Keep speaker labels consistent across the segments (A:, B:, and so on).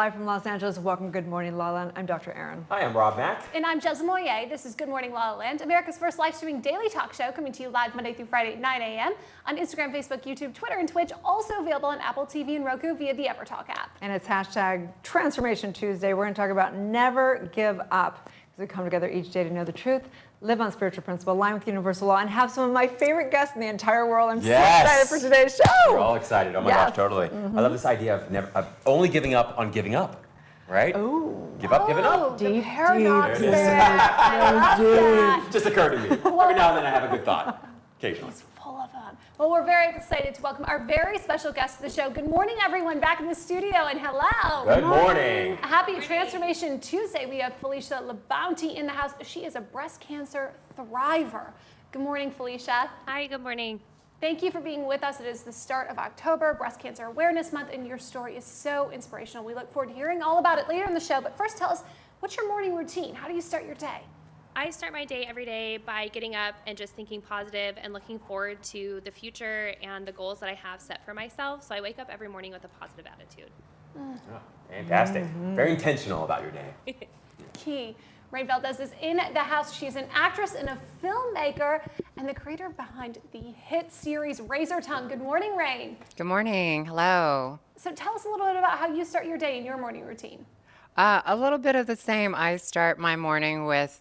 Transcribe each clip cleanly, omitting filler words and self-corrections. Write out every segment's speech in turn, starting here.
A: live from Los Angeles. Welcome, Good Morning, LaLa. I'm Dr. Aaron.
B: Hi, I'm Rob Mack.
C: And I'm Jezza Moyer. This is Good Morning La La Land, America's first live streaming daily talk show, coming to you live Monday through Friday at 9 a.m. on Instagram, Facebook, YouTube, Twitter, and Twitch. Also available on Apple TV and Roku via the EverTalk app.
A: And it's hashtag Transformation Tuesday. We're going to talk about never give up, as we come together each day to know the truth, live on spiritual principle, align with universal law, and have some of my favorite guests in the entire world. I'm so excited for today's show.
B: We're all excited. Oh my gosh, totally. I love this idea of only giving up on giving up, right?
A: Ooh.
B: Give up, giving up.
C: The paradox
B: There it is.
C: there. I love that.
B: Just occurred to me. Every now and then I have a good thought, occasionally.
C: He's full of them. Well, we're very excited to welcome our very special guest to the show. Good morning, everyone, back in the studio, and hello.
B: Good morning.
C: Happy Transformation Tuesday. We have Felicia LaBounty in the house. She is a breast cancer thriver. Good morning, Felicia.
D: Hi, good morning.
C: Thank you for being with us. It is the start of October, Breast Cancer Awareness Month, and your story is so inspirational. We look forward to hearing all about it later in the show. But first, tell us, what's your morning routine? How do you start your day?
D: I start my day every day by getting up and just thinking positive and looking forward to the future and the goals that I have set for myself. So I wake up every morning with a positive attitude.
B: Oh, fantastic. Very intentional about your day.
C: Key. Rain Valdez is in the house. She's an actress and a filmmaker and the creator behind the hit series Razor Tongue. Good morning, Rain.
E: Good morning. Hello.
C: So tell us a little bit about how you start your day in your morning routine.
E: A little bit of the same. I start my morning with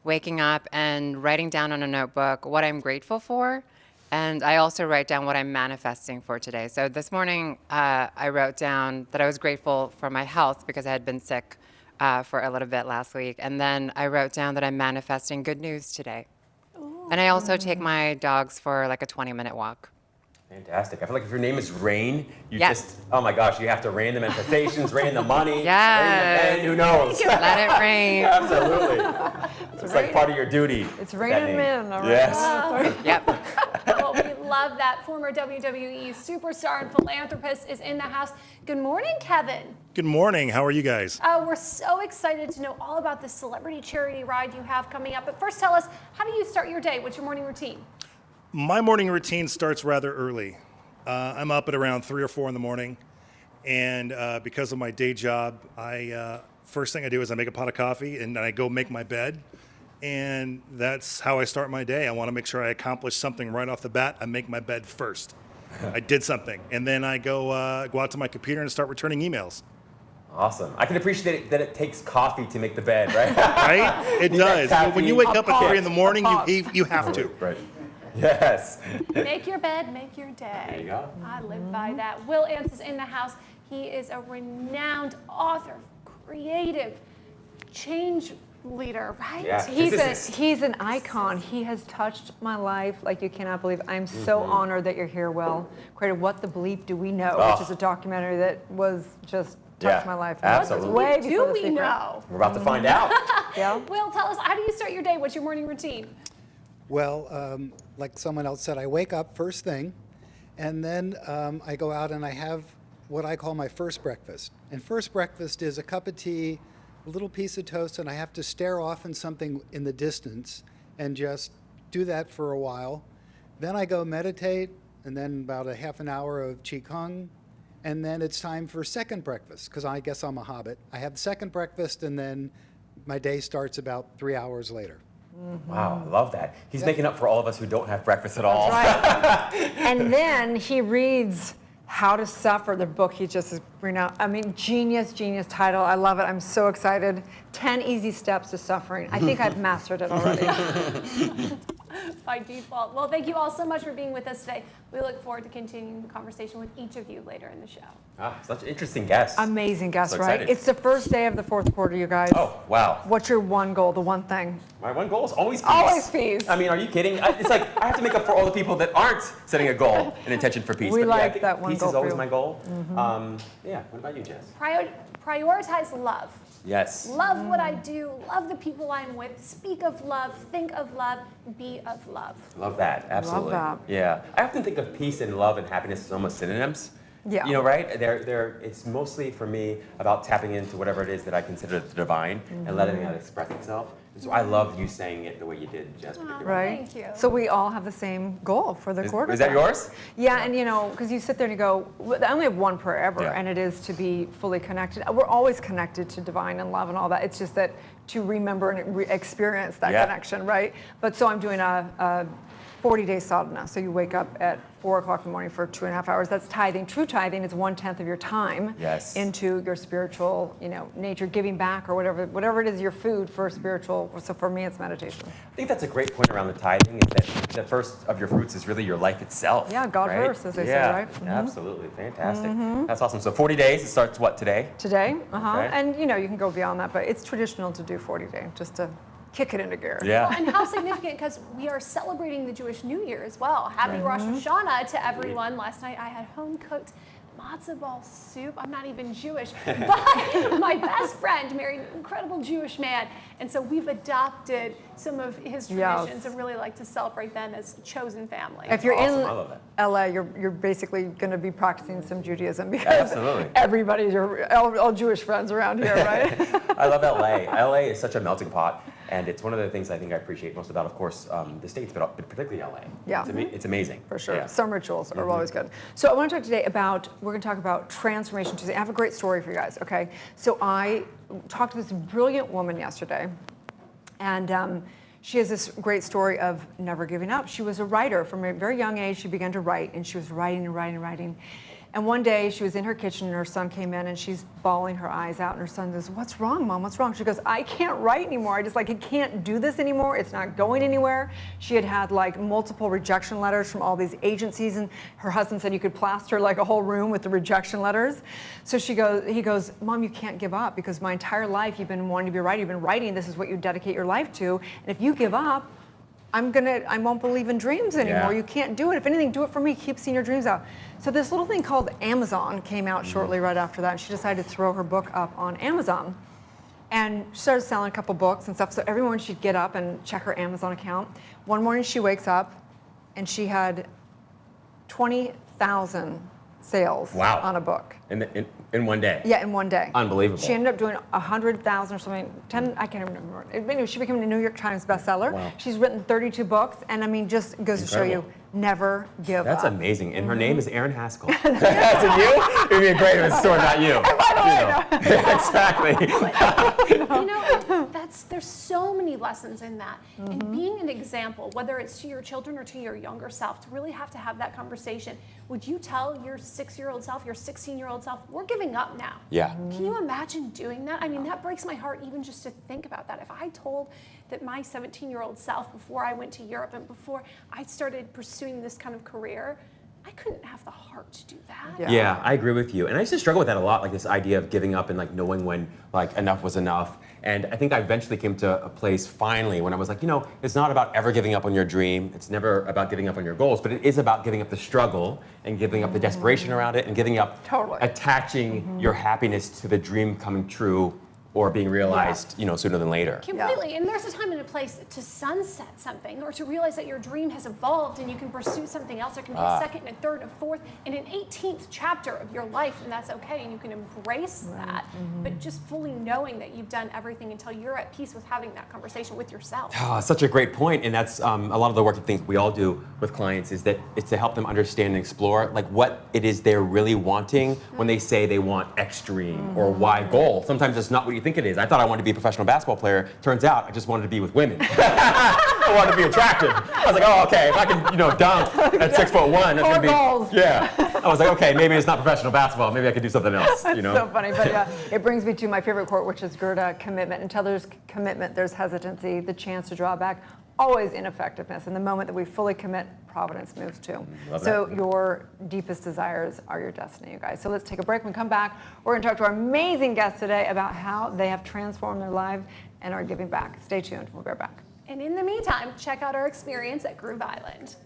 E: waking up and writing down on a notebook what I'm grateful for. And I also write down what I'm manifesting for today. So this morning, I wrote down that I was grateful for my health because I had been sick for a little bit last week. And then I wrote down that I'm manifesting good news today. Ooh. And I also take my dogs for like a 20-minute walk.
B: Fantastic. I feel like if your name is Rain, you
E: Yes.
B: just, oh my gosh, you have to rain the manifestations, rain the money,
E: Yes.
B: rain the men, who knows?
E: Let it rain.
B: Absolutely. It's like part of your duty.
A: It's
B: that
A: raining
B: name.
A: men. All right.
B: Yes.
E: Yep.
C: Well, we love that. Former WWE superstar and philanthropist is in the house. Good morning, Kevin.
F: Good morning. How are you guys?
C: We're so excited to know all about the celebrity charity ride you have coming up. But first, tell us, how do you start your day? What's your morning routine?
F: My morning routine starts rather early. I'm up at around 3 or 4 in the morning, and because of my day job, first thing I do is I make a pot of coffee and then I go make my bed, and that's how I start my day. I want to make sure I accomplish something right off the bat. I make my bed first. I did something, and then I go out to my computer and start returning emails.
B: Awesome. I can appreciate that it takes coffee to make the bed, right?
F: Right? It
B: You got
F: does. When you wake up at
B: caffeine.
F: 3 in the morning, you have to.
B: Right. Yes.
C: Make your bed, make your day.
B: There you go.
C: I live by that. Will Ants is in the house. He is a renowned author, creative, change leader, right?
B: Yeah.
A: He's an icon. He has touched my life like you cannot believe. I'm so honored that you're here, Will. Created What the Bleep Do We Know, which is a documentary that was just touched my life.
B: Absolutely.
A: Way
C: What
A: before
C: do
A: The
C: we
A: Secret.
C: know?
B: We're about to find out.
A: Yeah.
C: Will, tell us, how do you start your day? What's your morning routine?
G: Well, like someone else said, I wake up first thing, and then I go out and I have what I call my first breakfast. And first breakfast is a cup of tea, a little piece of toast, and I have to stare off in something in the distance and just do that for a while. Then I go meditate, and then about a half an hour of Qigong, and then it's time for second breakfast, because I guess I'm a hobbit. I have the second breakfast, and then my day starts about 3 hours later.
B: Wow, I love that. He's making up for all of us who don't have breakfast at all.
A: Right. And then he reads How to Suffer, the book he just is renowned. I mean, genius title. I love it. I'm so excited. 10 easy steps to suffering. I think I've mastered it already.
C: By default. Well, thank you all so much for being with us today. We look forward to continuing the conversation with each of you later in the show.
B: Ah, such interesting guests.
A: Amazing guest,
B: So
A: right?
B: excited.
A: It's the first day of the fourth quarter, you guys.
B: Oh, wow.
A: What's your one goal, the one thing?
B: My one goal is always peace.
A: Always peace.
B: I mean, are you kidding? It's like I have to make up for all the people that aren't setting a goal, an intention for peace.
A: We
B: But yeah, I
A: like
B: think
A: that one
B: peace
A: goal
B: is
A: for
B: always
A: you.
B: my goal. Yeah, what about you, Jess?
C: Prioritize love.
B: Yes.
C: Love what I do, love the people I'm with, speak of love, think of love, be of love.
B: Love that, absolutely.
A: that.
B: Yeah, I often think of peace and love and happiness as almost synonyms.
A: Yeah.
B: You know, right? It's mostly for me about tapping into whatever it is that I consider the divine and letting that express itself. So I love you saying it the way you did, Jess.
A: Right?
C: Thank you.
A: So we all have the same goal for the quarter.
B: Is that yours?
A: Yeah, and because you sit there and you go, I only have one prayer ever,
B: Yeah.
A: and it is to be fully connected. We're always connected to divine and love and all that. It's just that to remember and experience that connection, right? But so I'm doing a 40-day sadhana. So you wake up at 4 o'clock in the morning for 2.5 hours. That's tithing. True tithing is 1/10 of your time into your spiritual, nature, giving back or whatever it is, your food for spiritual. So for me, it's meditation.
B: I think that's a great point around the tithing, is that the first of your fruits is really your life itself.
A: Yeah, God
B: right?
A: first, as they say, right? Mm-hmm.
B: Absolutely, fantastic. That's awesome. So 40 days, it starts what, today?
A: Today,
B: Okay.
A: And you can go beyond that, but it's traditional to do 40-day just to kick it into gear.
B: Yeah.
C: And how significant, because we are celebrating the Jewish New Year as well. Happy Rosh Hashanah to everyone. Last night I had home-cooked matzo ball soup. I'm not even Jewish, but my best friend married an incredible Jewish man, and so we've adopted some of his traditions and really like to celebrate them as chosen family.
A: If you're
B: Awesome. I love that.
A: in LA, you're basically going to be practicing some Judaism because
B: Absolutely.
A: everybody's all Jewish friends around here, right?
B: I love LA. LA is such a melting pot, and it's one of the things I think I appreciate most about, of course, the States, but particularly LA.
A: Yeah.
B: It's amazing.
A: For sure.
B: Yeah.
A: Some rituals are always good. So I want to talk today we're going to talk about Transformation Tuesday. I have a great story for you guys, okay? So I talked to this brilliant woman yesterday, and she has this great story of never giving up. She was a writer. From a very young age, she began to write, and she was writing and writing and writing. And one day she was in her kitchen and her son came in and she's bawling her eyes out, and her son says, "What's wrong, Mom? What's wrong?" She goes, "I can't write anymore. I can't do this anymore. It's not going anywhere." She had like multiple rejection letters from all these agencies, and her husband said you could plaster like a whole room with the rejection letters. So he goes, "Mom, you can't give up, because my entire life you've been wanting to be a writer. You've been writing. This is what you dedicate your life to. And if you give up, I won't believe in dreams anymore.
B: Yeah.
A: You can't do it. If anything, do it for me. Keep seeing your dreams out." So this little thing called Amazon came out shortly right after that. And she decided to throw her book up on Amazon. And she started selling a couple books and stuff. So every morning she'd get up and check her Amazon account. One morning she wakes up and she had 20,000 sales on a book.
B: In one day?
A: Yeah, in one day.
B: Unbelievable.
A: She ended up doing 100,000 or something, 10, I can't remember. Anyway, she became a New York Times bestseller.
B: Wow.
A: She's written 32 books, and I mean, just goes to show you, never give
B: That's
A: up.
B: amazing. And her name is Erin Haskell. That's a you? It'd be a great if it's story, not you. Exactly.
C: There's so many lessons in that. And being an example, whether it's to your children or to your younger self, to really have to have that conversation. Would you tell your 6-year-old self, your 16-year-old self, we're giving up now?
B: Yeah.
C: Can you imagine doing that? I mean, that breaks my heart even just to think about that. If I told that my 17-year-old self, before I went to Europe and before I started pursuing this kind of career, I couldn't have the heart to do that.
B: Yeah, I agree with you. And I used to struggle with that a lot, like this idea of giving up and like knowing when like enough was enough. And I think I eventually came to a place finally when I was like, it's not about ever giving up on your dream. It's never about giving up on your goals, but it is about giving up the struggle and giving up the desperation around it and giving up attaching your happiness to the dream coming true or being realized, sooner than later.
C: Completely. And there's a time and a place to sunset something or to realize that your dream has evolved and you can pursue something else. There can be a second and a third and a fourth and an 18th chapter of your life, and that's okay. And you can embrace that, but just fully knowing that you've done everything until you're at peace with having that conversation with yourself.
B: Oh, such a great point. And that's a lot of the work I think we all do with clients is that it's to help them understand and explore like what it is they're really wanting when they say they want X dream or Y goal. Sometimes it's not what you think it is. I thought I wanted to be a professional basketball player. Turns out I just wanted to be with women. I wanted to be attractive. I was like, oh, okay, if I can, dunk at 6'1", that's gonna be.
A: Goals.
B: Yeah. I was like, okay, maybe it's not professional basketball. Maybe I could do something else.
A: That's so funny, but it brings me to my favorite quote, which is Gerda, commitment. Until there's commitment, there's hesitancy, the chance to draw back, always ineffectiveness. And the moment that we fully commit, providence moves too. So your deepest desires are your destiny, you guys. So let's take a break. When we come back, we're going to talk to our amazing guests today about how they have transformed their lives and are giving back. Stay tuned. We'll be right back.
C: And in the meantime, check out our experience at Groove Island.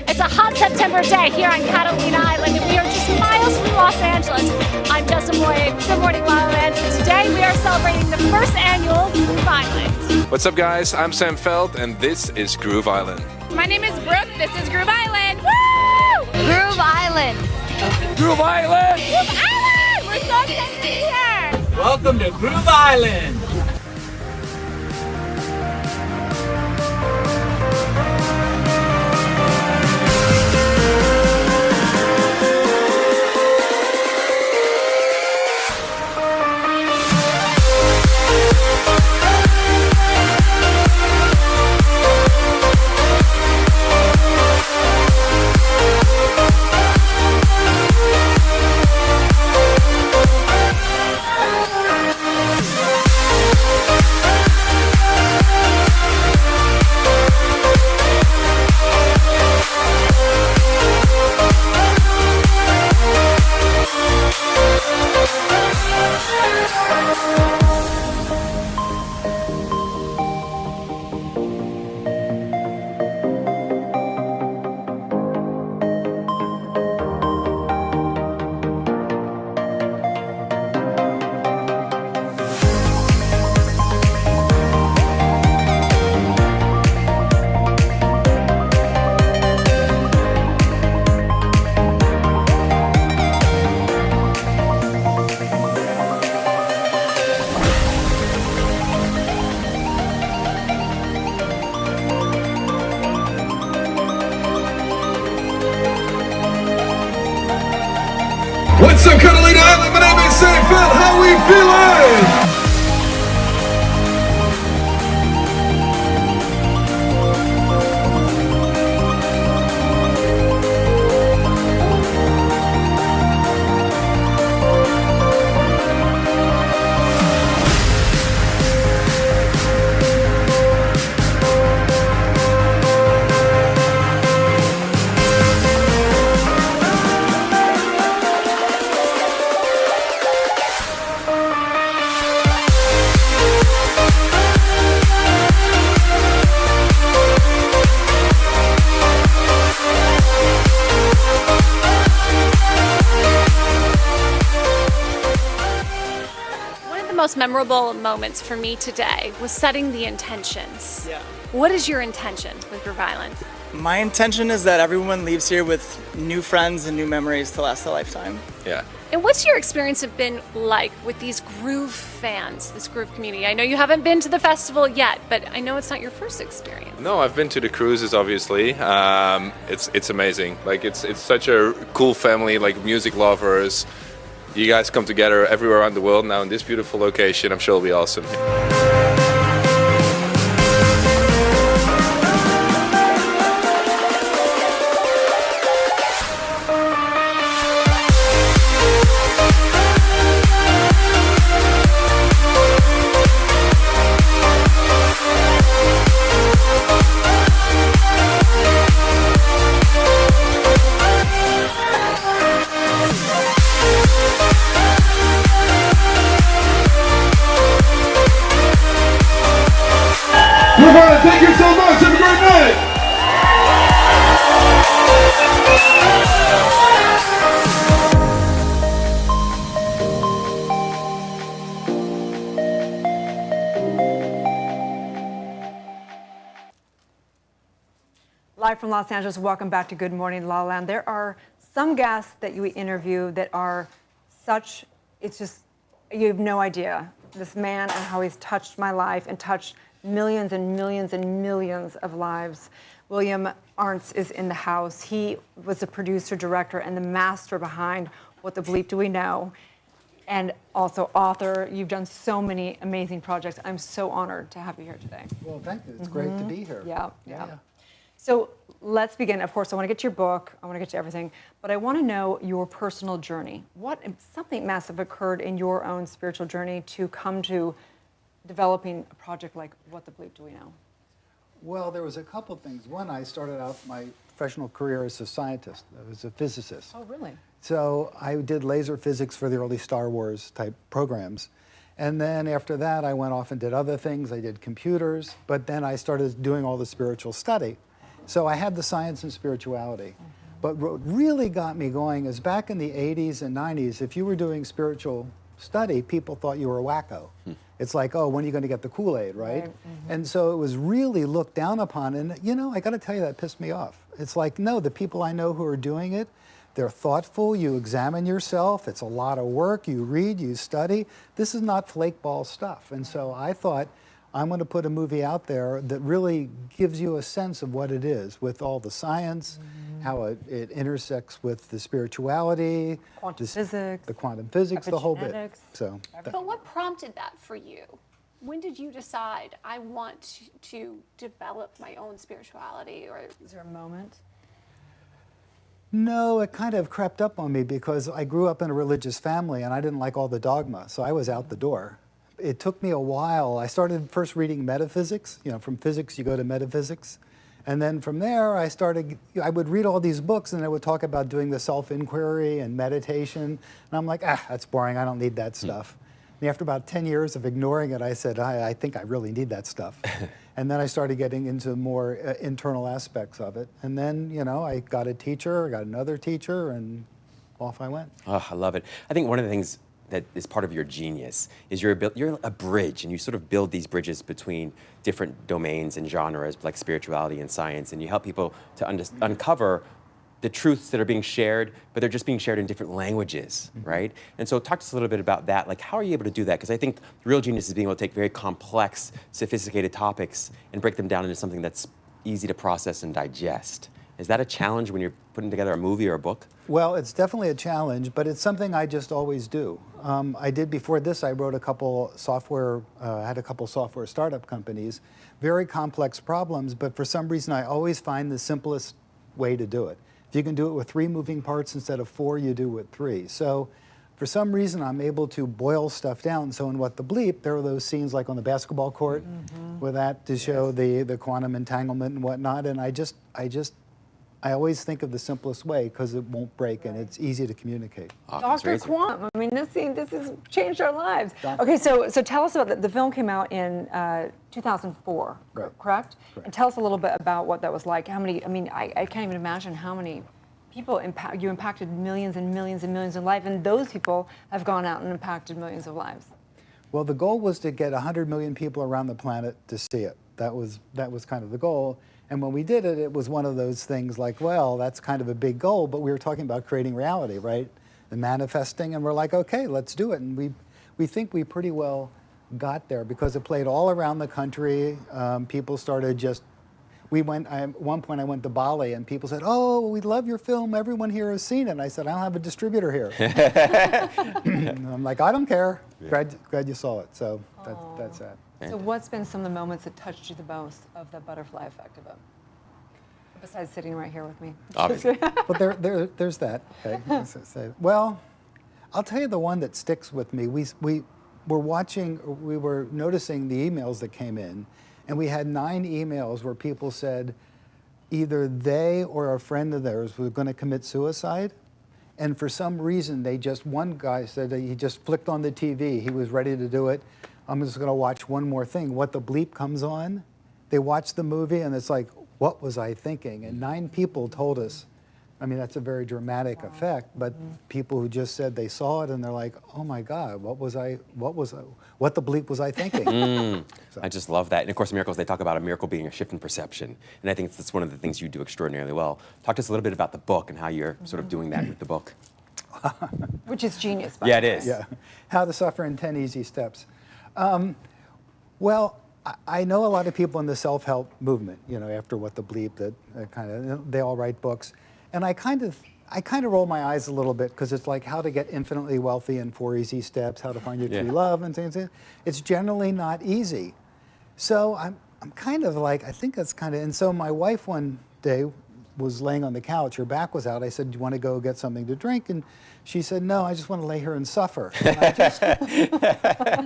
C: It's a hot September day here on Catalina Island, and we are just miles from Los Angeles. I'm Justin Moye. Good morning, LaLa Land. And today we are celebrating the first annual Groove Island.
H: What's up, guys? I'm Sam Feld, and this is Groove Island.
I: My name is Brooke. This is Groove Island. Woo! Groove Island.
H: Groove Island!
I: Groove Island! We're so excited to be here.
J: Welcome to Groove Island.
H: What's up, Catalina Island? My name is Seinfeld. How we feeling?
C: Most memorable moments for me today was setting the intentions.
K: Yeah.
C: What is your intention with Groove Island?
K: My intention is that everyone leaves here with new friends and new memories to last a lifetime.
H: Yeah.
C: And what's your experience have been like with these Groove fans, this Groove community? I know you haven't been to the festival yet, but I know it's not your first experience.
H: No, I've been to the cruises, obviously. It's amazing. Like it's such a cool family, like music lovers. You guys come together everywhere around the world now in this beautiful location. I'm sure it'll be awesome.
L: Thank you so much. Have a great night.
A: Live from Los Angeles, welcome back to Good Morning LaLa. There are some guests that you interview that are such, it's just, you have no idea. This man and how he's touched my life and touched millions and millions and millions of lives. William Arntz is in the house. He was the producer, director, and the master behind What the Bleep Do We Know? And also author. You've done so many amazing projects. I'm so honored to have you here today.
G: Well, thank you. It's great to be here.
A: Yeah. So let's begin. Of course, I want to get to your book. I want to get to everything. But I want to know your personal journey. Something massive occurred in your own spiritual journey to come to developing a project like What the Bleep Do We Know?
G: Well, there was a couple things. One, I started out my professional career as a scientist. I was a physicist.
A: Oh, really?
G: So I did laser physics for the early Star Wars type programs. And then after that, I went off and did other things. I did computers, but then I started doing all the spiritual study. So I had the science and spirituality. But what really got me going is back in the 80s and 90s, if you were doing spiritual study, people thought you were a wacko. It's like, oh, when are you going to get the Kool-Aid, right? And so it was really looked down upon. And, you know, I got to tell you, that pissed me off. It's like, no, the people I know who are doing it, They're thoughtful. You examine yourself. It's a lot of work. You read, you study. This is not flake ball stuff. And so I thought, I'm going to put a movie out there that really gives you a sense of what it is, with all the science, how it intersects with the spirituality,
A: Quantum physics,
G: the quantum physics, the whole bit.
A: epigenetics.
G: So,
C: But what prompted that for you? When did you decide I want to develop my own spirituality? Or
A: Is there a moment?
G: no, it kind of crept up on me because I grew up in a religious family and I didn't like all the dogma, so I was out the door. It took me a while. I started first reading metaphysics. You know, from physics you go to metaphysics. And then from there I would read all these books and they would talk about doing the self-inquiry and meditation. And I'm like, that's boring, I don't need that stuff. And after about 10 years of ignoring it, I said, I think I really need that stuff. And then I started getting into more internal aspects of it. And then, you know, I got a teacher, I got another teacher, and off I went.
B: Oh, I love it. I think one of the things that is part of your genius is you're a bridge, and you sort of build these bridges between different domains and genres like spirituality and science, and you help people to uncover the truths that are being shared, but they're just being shared in different languages, right? And so talk to us a little bit about that. Like, how are you able to do that? Because I think the real genius is being able to take very complex, sophisticated topics and break them down into something that's easy to process and digest. Is that a challenge when you're putting together a movie or a book?
G: Well, it's definitely a challenge, but it's something I just always do. I did before this, I wrote a couple software, had a couple software startup companies, very complex problems, but for some reason I always find the simplest way to do it. If you can do it with 3 moving parts instead of 4, you do it with 3. So for some reason I'm able to boil stuff down. So in What the Bleep, there are those scenes like on the basketball court with that to show the quantum entanglement and whatnot, and I always think of the simplest way because it won't break and it's easy to communicate.
A: Dr. Quantum. I mean, this has changed our lives. Okay, so tell us about the film came out in 2004, correct? And tell us a little bit about what that was like. How many? I mean, I can't even imagine how many people you impacted millions and millions and millions of lives, and those people have gone out and impacted millions of lives.
G: Well, the goal was to get 100 million people around the planet to see it. That was kind of the goal. And when we did it, it was one of those things like, well, that's kind of a big goal, but we were talking about creating reality, right? And manifesting, and we're like, okay, let's do it. And we think we pretty well got there because it played all around the country. People started at one point I went to Bali and people said, oh, we love your film, everyone here has seen it. And I said, I don't have a distributor here. I'm like, I don't care, glad you saw it. So that's that.
A: So what's been some of the moments that touched you the most of the butterfly effect of it? Besides sitting right here with me.
B: Obviously.
G: Well, there's that. Okay. Well, I'll tell you the one that sticks with me. We were noticing the emails that came in, and we had 9 emails where people said either they or a friend of theirs was going to commit suicide. And for some reason, one guy said that he just flicked on the TV. He was ready to do it. I'm just going to watch one more thing. What the Bleep comes on. They watch the movie, and it's like, what was I thinking? And 9 people told us. I mean, that's a very dramatic effect, but people who just said they saw it, and they're like, oh my God, what the bleep was I thinking? So.
B: I just love that. And of course, in miracles, they talk about a miracle being a shift in perception. And I think that's one of the things you do extraordinarily well. Talk to us a little bit about the book and how you're sort of doing that with the book.
A: Which is genius, by
B: the way.
A: It is.
G: Yeah. How to Suffer in 10 Easy Steps. Well, I know a lot of people in the self-help movement, you know, after What the Bleep, that they all write books. And I kind of roll my eyes a little bit because it's like how to get infinitely wealthy in 4 easy steps, how to find your true love and things. It's generally not easy. So I'm kind of like, I think that's kind of, and so my wife one day was laying on the couch, her back was out. I said, do you want to go get something to drink? And she said, no, I just want to lay here and suffer. And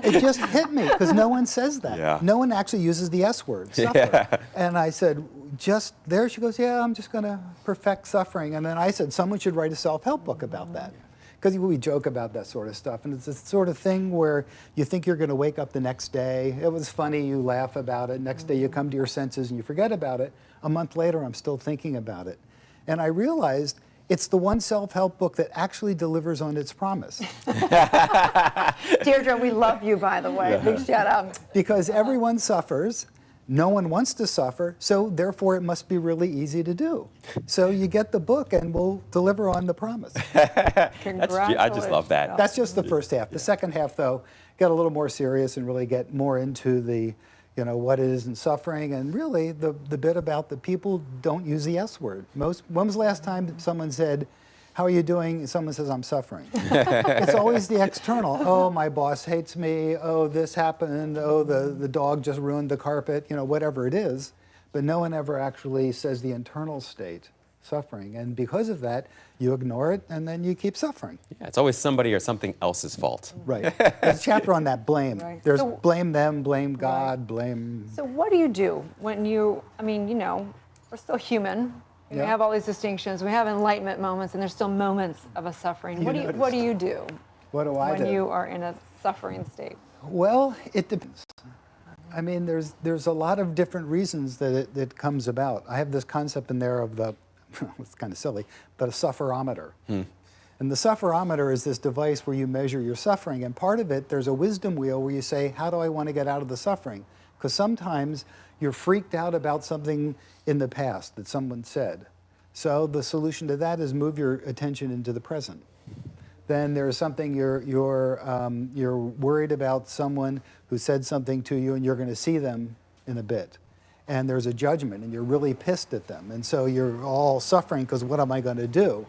G: it just hit me because no one says that.
B: Yeah.
G: No one actually uses the S word, suffer. Yeah. And I said, just there? She goes, yeah, I'm just going to perfect suffering. And then I said, someone should write a self-help book about that. Because we joke about that sort of stuff. And it's this sort of thing where you think you're going to wake up the next day. It was funny, you laugh about it. Next day you come to your senses and you forget about it. A month later, I'm still thinking about it. And I realized it's the one self-help book that actually delivers on its promise.
A: Deirdre, we love you, by the way. Big shout out.
G: Because everyone suffers. no one wants to suffer, so therefore it must be really easy to do. So you get the book and we'll deliver on the promise.
B: I just love that.
G: That's just the first half. The second half, though, get a little more serious and really get more into the, what it is in suffering, and really the bit about the people don't use the S word. When was the last time someone said, "How are you doing?" and someone says, "I'm suffering"? It's always the external. Oh, my boss hates me. Oh, this happened. Oh, the dog just ruined the carpet. Whatever it is. But no one ever actually says the internal state, suffering. And because of that, you ignore it and then you keep suffering.
B: Yeah, it's always somebody or something else's fault.
G: Right. There's a chapter on that, blame.
A: Right.
G: There's
A: So-
G: blame them, blame God, blame...
A: So what do you do when we're still human. We
G: Yeah.
A: have all these distinctions. We have enlightenment moments, and there's still moments of a suffering. What do you do
G: What do I do?
A: when you are in a suffering state?
G: Well, it depends. I mean, there's a lot of different reasons that it comes about. I have this concept in there of the, it's kind of silly, but a sufferometer. And the sufferometer is this device where you measure your suffering. And part of it, there's a wisdom wheel where you say, how do I want to get out of the suffering? Because sometimes you're freaked out about something in the past that someone said. So the solution to that is move your attention into the present. Then there's something you're worried about someone who said something to you, and you're going to see them in a bit. And there's a judgment, and you're really pissed at them. And so you're all suffering because what am I going to do?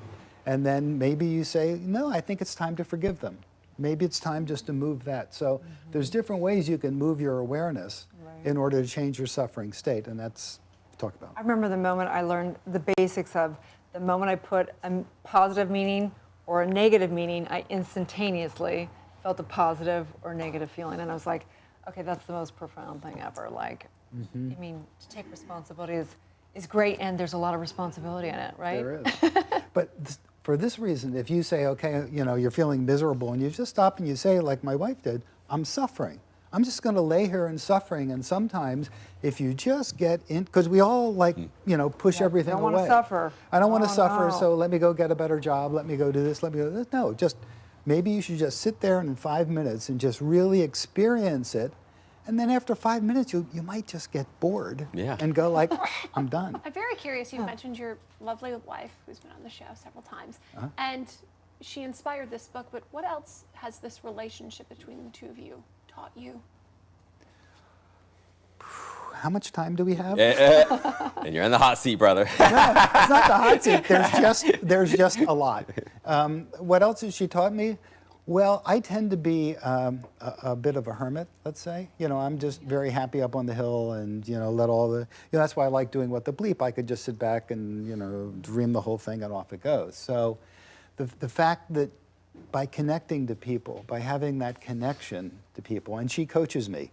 G: And then maybe you say, no, I think it's time to forgive them. Maybe it's time just to move that. So there's different ways you can move your awareness in order to change your suffering state, and that's what we talk about.
A: I remember the moment I learned the basics of the moment I put a positive meaning or a negative meaning, I instantaneously felt a positive or negative feeling. And I was like, okay, that's the most profound thing ever. Like, I mean, to take responsibility is great, and there's a lot of responsibility in it, right?
G: There is. But for this reason, if you say, okay, you're feeling miserable, and you just stop and you say, like my wife did, I'm suffering. I'm just going to lay here in suffering. And sometimes, if you just get in, because we all push everything away.
A: I don't want to suffer.
G: I don't want to suffer,
A: no.
G: so let me go get a better job. Let me go do this. Let me go do this. No, just maybe you should just sit there in 5 minutes and just really experience it. And then after 5 minutes, you might just get bored and go like, I'm done.
C: I'm very curious. You mentioned your lovely wife, who's been on the show several times, and she inspired this book. But what else has this relationship between the two of you taught you?
G: How much time do we have?
B: And you're in the hot seat, brother.
G: No, it's not the hot seat. There's just a lot. What else has she taught me? Well, I tend to be a bit of a hermit, let's say. I'm just very happy up on the hill and, let all the, that's why I like doing What the Bleep. I could just sit back and, dream the whole thing and off it goes. So the fact that by connecting to people, by having that connection to people, and she coaches me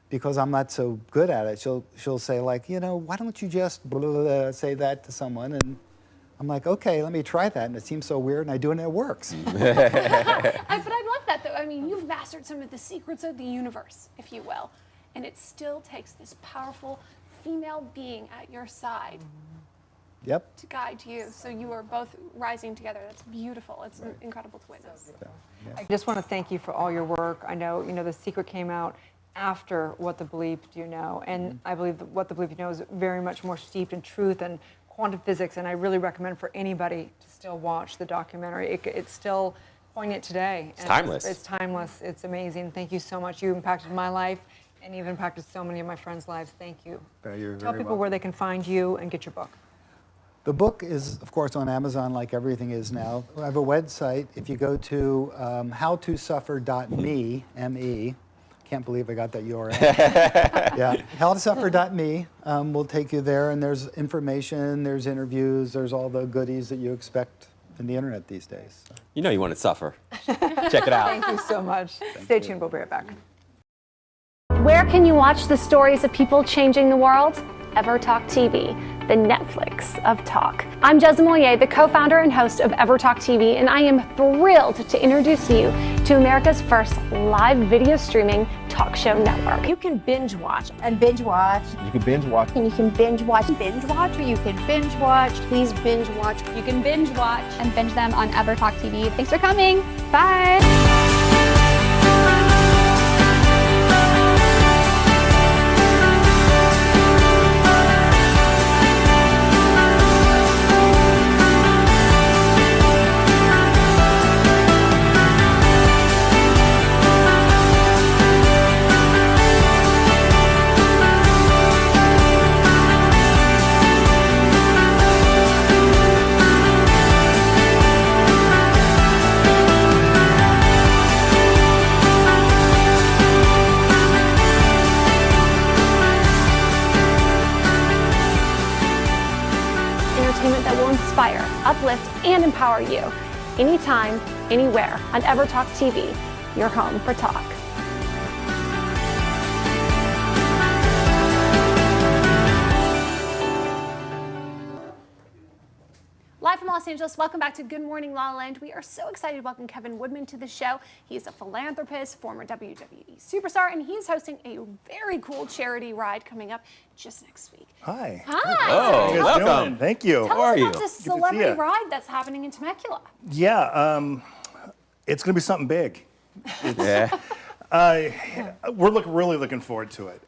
G: because I'm not so good at it, she'll say like, why don't you just blah, blah, blah, say that to someone? And I'm like, okay, let me try that. And it seems so weird, and I do it, and it works.
C: But I love that, though. I mean, you've mastered some of the secrets of the universe, if you will, and it still takes this powerful female being at your side to guide you. So you are both rising together. That's beautiful. It's incredible to witness.
A: I just want to thank you for all your work. I know, The Secret came out after What the Bleep Do You Know? And I believe that What the Bleep Do You Know is very much more steeped in truth and quantum physics, and I really recommend for anybody to still watch the documentary. It's still poignant today.
B: It's timeless.
A: It's timeless. It's amazing. Thank you so much. You impacted my life, and you've impacted so many of my friends' lives. Thank you.
G: You're
A: Tell
G: very
A: people where they can find you and get your book.
G: The book is, of course, on Amazon like everything is now. I have a website. If you go to howtosuffer.me, M-E, can't believe I got that URL. howtosuffer.me will take you there, and there's information, there's interviews, there's all the goodies that you expect in the internet these days.
B: You want to suffer. Check it out.
A: Thank you so much. Stay tuned. We'll be right back.
C: Where can you watch the stories of people changing the world? EverTalk TV, the Netflix of talk. I'm Jezza Moyer, the co-founder and host of EverTalk TV, and I am thrilled to introduce you to America's first live video streaming talk show network.
M: You can binge watch and binge watch.
L: You can binge watch.
M: And you can binge watch, binge watch, or you can binge watch. Please binge watch.
I: You can binge watch and binge them on EverTalk TV. Thanks for coming. Bye.
C: empower you. Anytime, anywhere on EverTalk TV, your home for talk. Live from Los Angeles, welcome back to Good Morning La La Land. We are so excited to welcome Kevin Woodman to the show. He's a philanthropist, former WWE superstar, and he's hosting a very cool charity ride coming up just next week.
F: Hi.
C: Hi.
B: Oh, welcome.
F: Thank you.
C: Tell
B: How are
C: us
B: you?
C: about this
F: Good to see
C: celebrity
F: ya.
C: ride that's happening in Temecula.
F: Yeah, it's going to be something big.
B: Yeah.
F: We're really looking forward to it.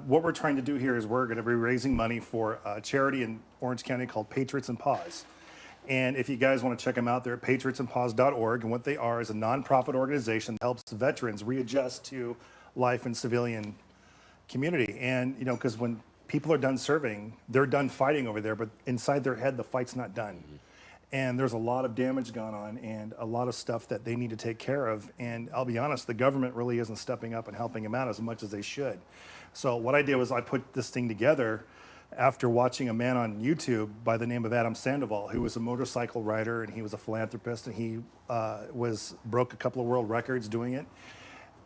F: What we're trying to do here is we're going to be raising money for a charity in Orange County called Patriots and Paws. And if you guys want to check them out, they're at patriotsandpaws.org. And what they are is a nonprofit organization that helps veterans readjust to life in civilian community. And, you know, because when people are done serving, they're done fighting over there, but inside their head, the fight's not done. And there's a lot of damage going on and a lot of stuff that they need to take care of. And I'll be honest, the government really isn't stepping up and helping them out as much as they should. So what I did was I put this thing together after watching a man on YouTube by the name of Adam Sandoval, who was a motorcycle rider and he was a philanthropist, and he broke a couple of world records doing it.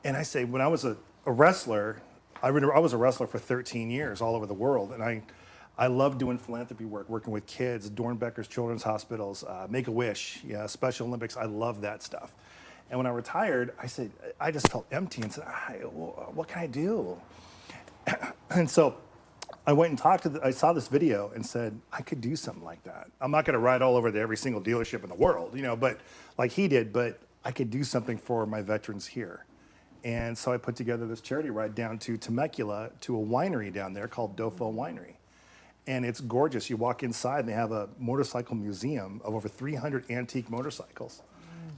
F: And I say, when I was a wrestler, I was a wrestler for 13 years all over the world, and I love doing philanthropy work, working with kids, Dornbecker's Children's Hospitals, Make-A-Wish, Special Olympics. I love that stuff. And when I retired, I just felt empty and said, what can I do? And so I went and talked I saw this video and said, I could do something like that. I'm not going to ride all over to every single dealership in the world, but like he did, but I could do something for my veterans here. And so I put together this charity ride down to Temecula to a winery down there called Dofo Winery. And it's gorgeous. You walk inside and they have a motorcycle museum of over 300 antique motorcycles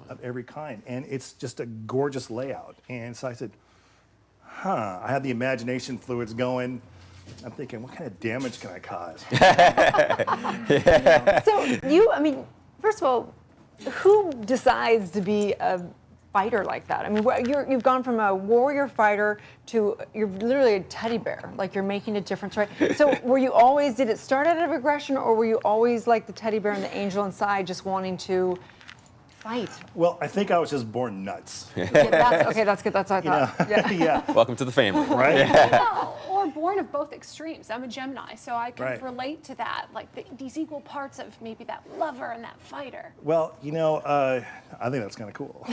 F: of every kind. And it's just a gorgeous layout. And so I said, I had the imagination fluids going. I'm thinking, what kind of damage can I cause?
A: So first of all, who decides to be a fighter like that? I mean, you've gone from a warrior fighter to you're literally a teddy bear. Like you're making a difference, right? So did it start out of aggression, or were you always like the teddy bear and the angel inside, just wanting to fight?
F: Well, I think I was just born nuts.
A: That's good. That's what I thought.
F: Yeah.
B: Welcome to the family.
F: Right?
C: Well, or born of both extremes. I'm a Gemini, so I can
F: Right.
C: relate to that, like these equal parts of maybe that lover and that fighter.
F: Well, I think that's kind of cool.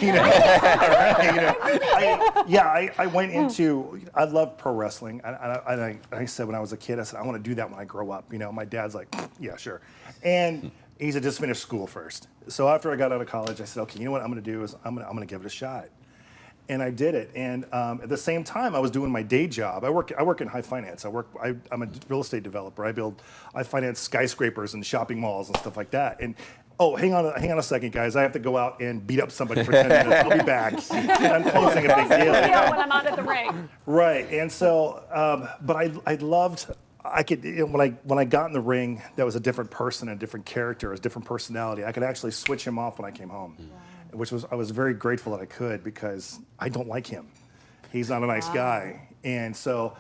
F: I went into, I love pro wrestling. I said when I was a kid, I said, I want to do that when I grow up. My dad's like, yeah, sure. And he said, just finish school first. So after I got out of college, I said, okay, you know what I'm going to do is I'm going to give it a shot. And I did it. And at the same time, I was doing my day job. I work in high finance. I'm a real estate developer. I finance skyscrapers and shopping malls and stuff like that. And hang on a second, guys. I have to go out and beat up somebody for 10 minutes. I'll be back. I'm posing a big deal.
C: When I'm out at the ring.
F: Right. And so, but I loved. When I got in the ring, that was a different person, a different character, a different personality. I could actually switch him off when I came home. I was very grateful that I could, because I don't like him. He's not a nice guy. And so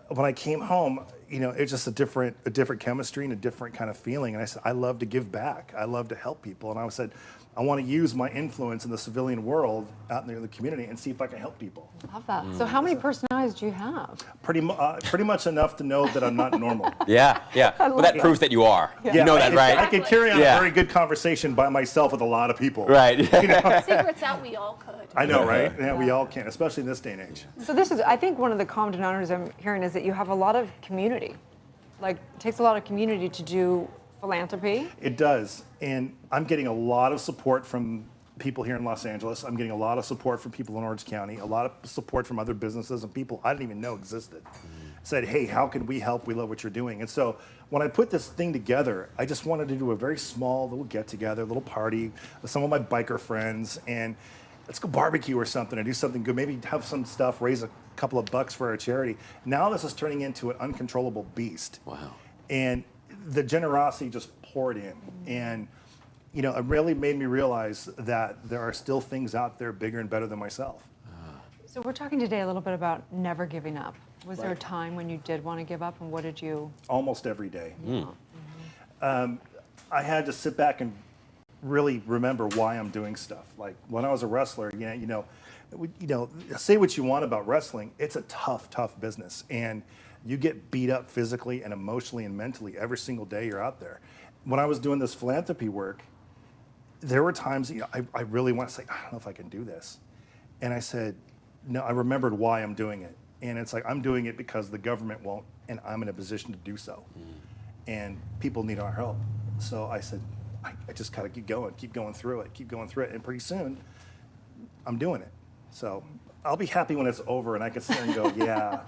F: when I came home, it's just a different chemistry and a different kind of feeling. And I said, I love to give back. I love to help people. And I said, I want to use my influence in the civilian world out in the community and see if I can help people.
A: Love that. So how many personalities do you have?
F: Pretty much enough to know that I'm not normal.
B: Yeah. Well, that proves that you are.
F: Yeah.
B: You know that, right?
F: I can carry on a very good conversation by myself with a lot of people.
B: Right.
C: Secrets out, we all could.
F: I know, right? Yeah, we all can, especially in this day and age.
A: So I think one of the common denominators I'm hearing is that you have a lot of community. Like, it takes a lot of community to do philanthropy.
F: It does. And I'm getting a lot of support from people here in Los Angeles. I'm getting a lot of support from people in Orange County, a lot of support from other businesses and people I didn't even know existed. Said, hey, how can we help? We love what you're doing. And so when I put this thing together, I just wanted to do a very small little get-together, little party with some of my biker friends, and let's go barbecue or something and do something good. Maybe have some stuff, raise a couple of bucks for our charity. Now this is turning into an uncontrollable beast.
B: Wow.
F: And the generosity just poured in. And it really made me realize that there are still things out there bigger and better than myself.
A: So we're talking today a little bit about never giving up. Was there a time when you did want to give up, and what did you?
F: Almost every day. I had to sit back and really remember why I'm doing stuff. Like when I was a wrestler, say what you want about wrestling, it's a tough business, and you get beat up physically and emotionally and mentally every single day you're out there. When I was doing this philanthropy work, there were times I really want to say, I don't know if I can do this. And I said, no, I remembered why I'm doing it. And it's like, I'm doing it because the government won't, and I'm in a position to do so. And people need our help. So I said, I just gotta keep going through it. And pretty soon, I'm doing it. So I'll be happy when it's over and I can sit there and go, yeah,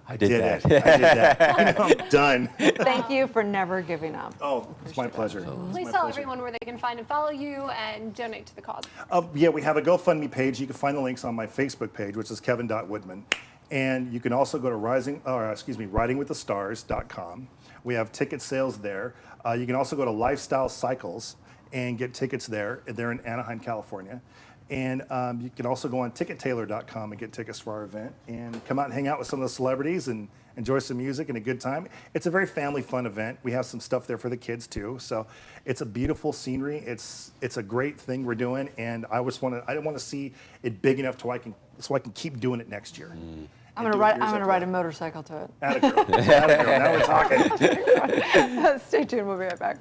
F: I did it. I did that. I'm done.
A: Thank you for never giving up.
F: Oh, it's my pleasure.
C: Please tell everyone where they can find and follow you and donate to the cause.
F: Yeah, we have a GoFundMe page. You can find the links on my Facebook page, which is kevin.woodman. And you can also go to ridingwiththestars.com. We have ticket sales there. You can also go to Lifestyle Cycles and get tickets there. They're in Anaheim, California. And you can also go on tickettailor.com and get tickets for our event and come out and hang out with some of the celebrities and enjoy some music and a good time. It's a very family fun event. We have some stuff there for the kids too. So it's a beautiful scenery. It's a great thing we're doing, and I want to see it big enough so I can keep doing it next year.
A: I'm gonna ride a motorcycle to it.
F: Atta girl. Atta girl. Now we're talking.
A: Stay tuned. We'll be right back.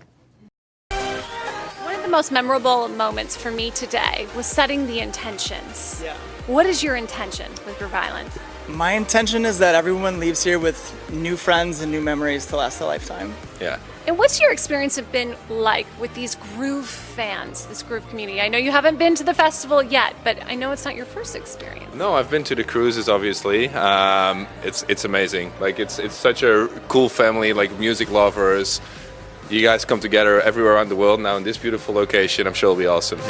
C: One of the most memorable moments for me today was setting the intentions.
K: Yeah.
C: What is your intention with Groove Island?
K: My intention is that everyone leaves here with new friends and new memories to last a lifetime.
H: Yeah.
C: And what's your experience have been like with these Groove fans, this Groove community? I know you haven't been to the festival yet, but I know it's not your first experience.
H: No, I've been to the cruises, obviously. It's amazing. Like it's such a cool family, like music lovers. You guys come together everywhere around the world now in this beautiful location. I'm sure it'll be awesome.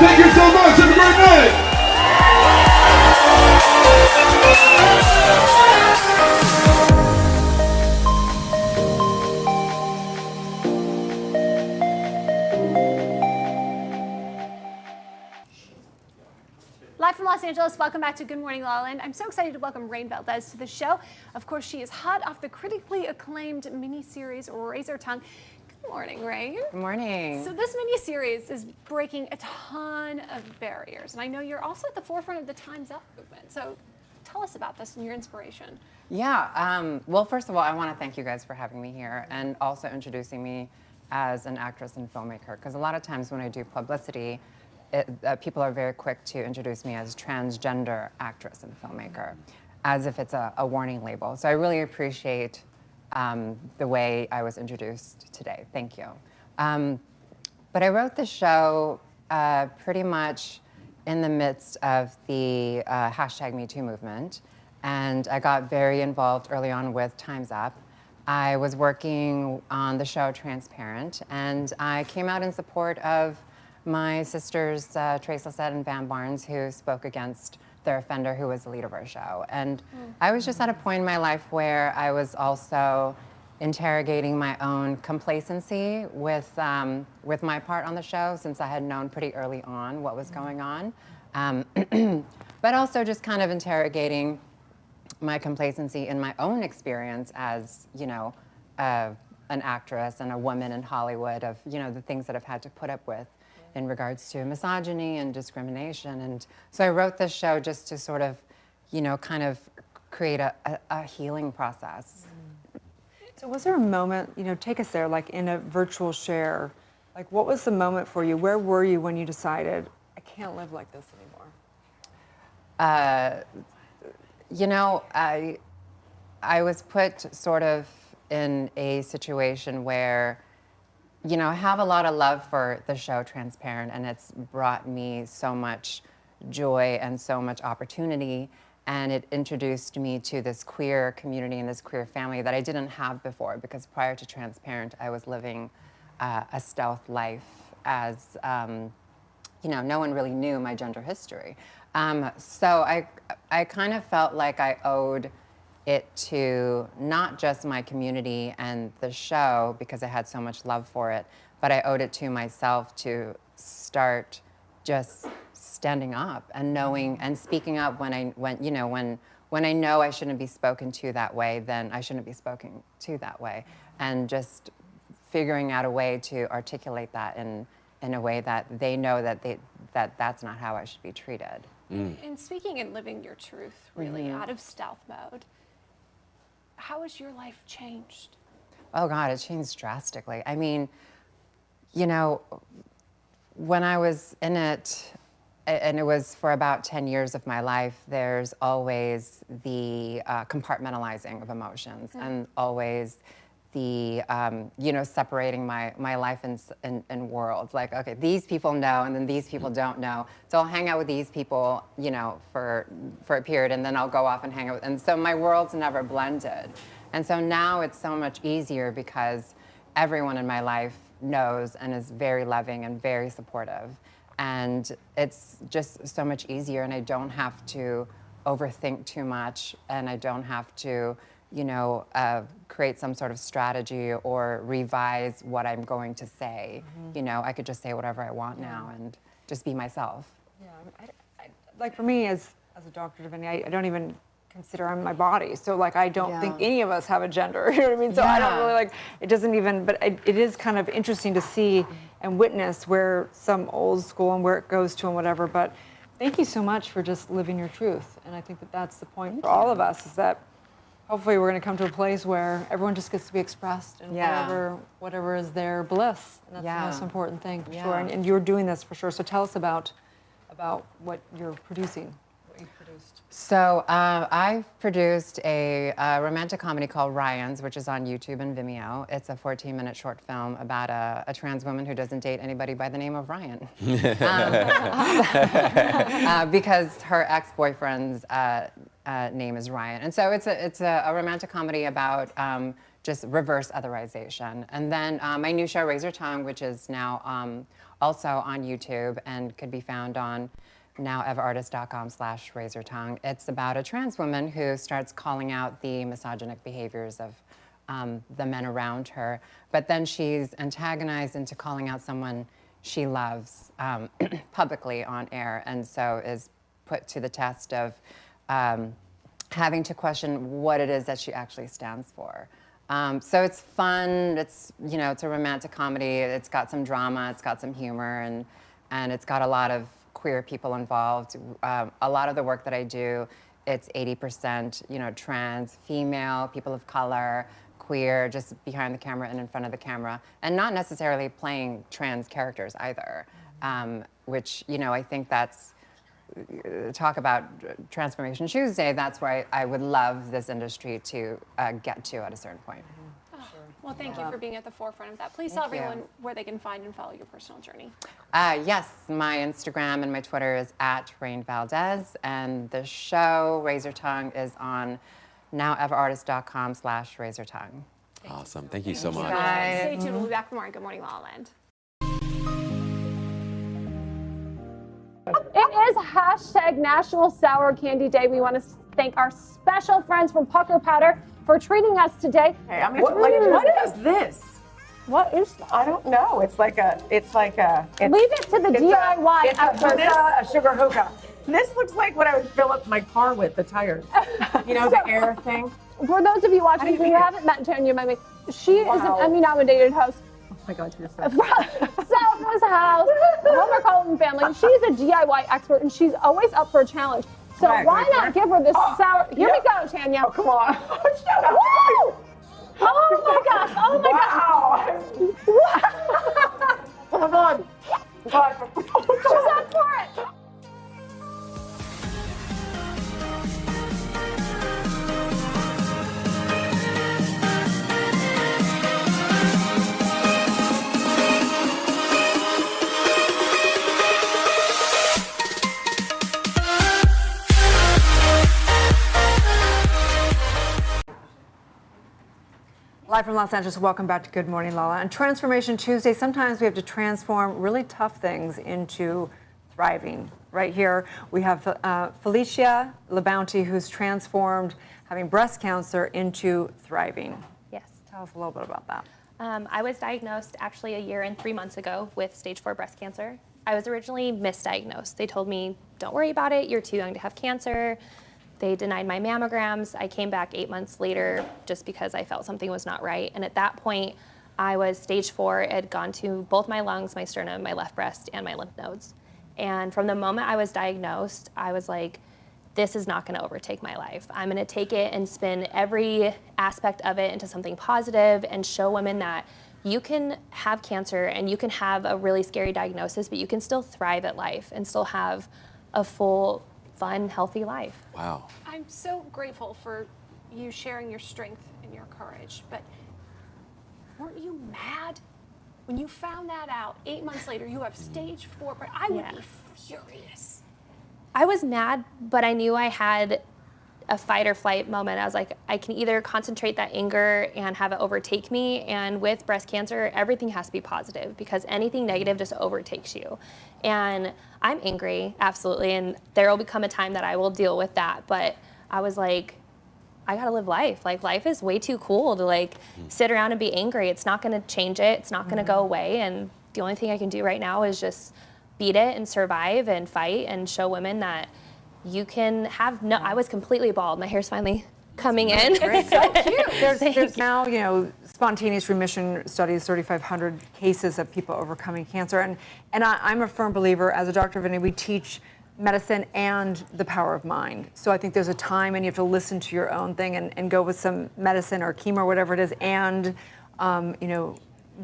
L: Thank you so much. Have a great night.
C: Live from Los Angeles, welcome back to Good Morning LaLa. I'm so excited to welcome Rain Valdez to the show. Of course, she is hot off the critically acclaimed miniseries Razor Tongue. Good morning, Rain.
E: Good morning.
C: So this miniseries is breaking a ton of barriers, and I know you're also at the forefront of the Time's Up movement. So tell us about this and your inspiration.
E: Yeah, well, first of all, I want to thank you guys for having me here and also introducing me as an actress and filmmaker, because a lot of times when I do publicity, people are very quick to introduce me as transgender actress and filmmaker, as if it's a warning label. So I really appreciate the way I was introduced today. Thank you. But I wrote the show pretty much in the midst of the #MeToo movement, and I got very involved early on with Time's Up. I was working on the show Transparent, and I came out in support of my sisters, Trace Lissette and Van Barnes, who spoke against their offender who was the lead of our show. And I was just at a point in my life where I was also interrogating my own complacency with my part on the show, since I had known pretty early on what was going on. But also just kind of interrogating my complacency in my own experience as, you know, an actress and a woman in Hollywood, of, you know, the things that I've had to put up with in regards to misogyny and discrimination. And so I wrote this show just to sort of, you know, kind of create a healing process.
A: So was there a moment, you know, take us there, like in a virtual share, like what was the moment for you? Where were you when you decided, I can't live like this anymore?
E: You know, I was put sort of in a situation where, you know, I have a lot of love for the show Transparent, and it's brought me so much joy and so much opportunity, and it introduced me to this queer community and this queer family that I didn't have before, because prior to Transparent, I was living a stealth life as, no one really knew my gender history. So I kind of felt like I owed it to not just my community and the show, because I had so much love for it, but I owed it to myself to start just standing up and knowing and speaking up when I know I shouldn't be spoken to that way, then I shouldn't be spoken to that way, and just figuring out a way to articulate that in a way that they know that that's not how I should be treated.
C: And speaking and living your truth, really, out of stealth mode, how has your life changed?
E: Oh God, it changed drastically. I mean, when I was in it, and it was for about 10 years of my life, there's always the compartmentalizing of emotions, and always the, separating my life in worlds. Like, okay, these people know, and then these people don't know. So I'll hang out with these people, for a period, and then I'll go off and hang out with, and so my worlds never blended. And so now it's so much easier because everyone in my life knows and is very loving and very supportive. And it's just so much easier, and I don't have to overthink too much, and I don't have to, create some sort of strategy or revise what I'm going to say. I could just say whatever I want now and just be myself.
A: Yeah, like for me as a doctor, I don't even consider I'm my body. So like, I don't think any of us have a gender, you know what I mean? So I don't really it doesn't even, but it is kind of interesting to see and witness where some old school and where it goes to and whatever, but thank you so much for just living your truth. And I think that that's the point for all of us, is that hopefully we're going to come to a place where everyone just gets to be expressed and whatever is their bliss. And that's the most important thing, for sure. And you're doing this for sure. So tell us about what you're producing, what you've produced.
E: So I've produced a romantic comedy called Ryan's, which is on YouTube and Vimeo. It's a 14-minute short film about a trans woman who doesn't date anybody by the name of Ryan. Because her ex-boyfriend's name is Ryan. And so it's a romantic comedy about just reverse otherization. And then my new show, Razor Tongue, which is now also on YouTube and could be found on nowevartist.com/razortongue. It's about a trans woman who starts calling out the misogynic behaviors of the men around her, but then she's antagonized into calling out someone she loves publicly on air, and so is put to the test of having to question what it is that she actually stands for. So it's fun, it's a romantic comedy, it's got some drama, it's got some humor, and it's got a lot of queer people involved. A lot of the work that I do, it's 80%, trans, female, people of color, queer, just behind the camera and in front of the camera, and not necessarily playing trans characters either, which, I think that's, talk about Transformation Tuesday, that's where I would love this industry to get to at a certain point.
C: Well, thank you for being at the forefront of that. Please tell everyone where they can find and follow your personal journey.
E: Yes, my Instagram and my Twitter is @RainValdez, and the show Razor Tongue is on nowevartist.com/razortongue.
B: Awesome. Thank you so much.
C: Stay tuned. We'll be back for more on Good Morning La La Land. It is #National Sour Candy Day. We want to thank our special friends from Pucker Powder for treating us today.
N: Hey, what is this?
C: What is that?
N: I don't know. It's like a.
C: Leave it to the DIY experts.
N: A sugar hookah. This looks like what I would fill up my car with, the tires. The air thing.
C: For those of you watching who haven't met Tanya Mimi, she is an Emmy-nominated host.
N: Oh my God, you're so
C: Southwest House, Homer Colton family. She's a DIY expert, and she's always up for a challenge. So why not give her this sour? Here we go, Tanya.
N: Oh, come on. Shut up.
C: Woo! Oh my gosh. Oh my gosh.
N: Come on.
C: She's up for it.
A: Live from Los Angeles, welcome back to Good Morning, LaLa. On Transformation Tuesday, sometimes we have to transform really tough things into thriving. Right here, we have Felicia LaBounty, who's transformed having breast cancer into thriving.
D: Yes.
A: Tell us a little bit about that.
D: I was diagnosed actually a year and 3 months ago with stage 4 breast cancer. I was originally misdiagnosed. They told me, don't worry about it, you're too young to have cancer. They denied my mammograms. I came back 8 months later just because I felt something was not right. And at that point, I was stage 4. It had gone to both my lungs, my sternum, my left breast, and my lymph nodes. And from the moment I was diagnosed, I was like, this is not gonna overtake my life. I'm gonna take it and spin every aspect of it into something positive and show women that you can have cancer and you can have a really scary diagnosis, but you can still thrive at life and still have a full, fun, healthy life.
B: Wow.
C: I'm so grateful for you sharing your strength and your courage, but weren't you mad when you found that out 8 months later? You have stage 4, but I would be furious.
D: I was mad, but I knew I had a fight or flight moment. I was like, I can either concentrate that anger and have it overtake me, and with breast cancer, everything has to be positive because anything negative just overtakes you. And I'm angry, absolutely, and there will become a time that I will deal with that, but I was like, I gotta live life. Like, life is way too cool to like sit around and be angry. It's not gonna change it. It's not gonna go away. And the only thing I can do right now is just beat it and survive and fight and show women that you can have no, I was completely bald. My hair's finally coming in.
A: It's so cute. There's now, you know, spontaneous remission studies, 3,500 cases of people overcoming cancer. And I'm a firm believer, as a doctor of divinity, we teach medicine and the power of mind. So I think there's a time and you have to listen to your own thing and go with some medicine or chemo or whatever it is and, you know,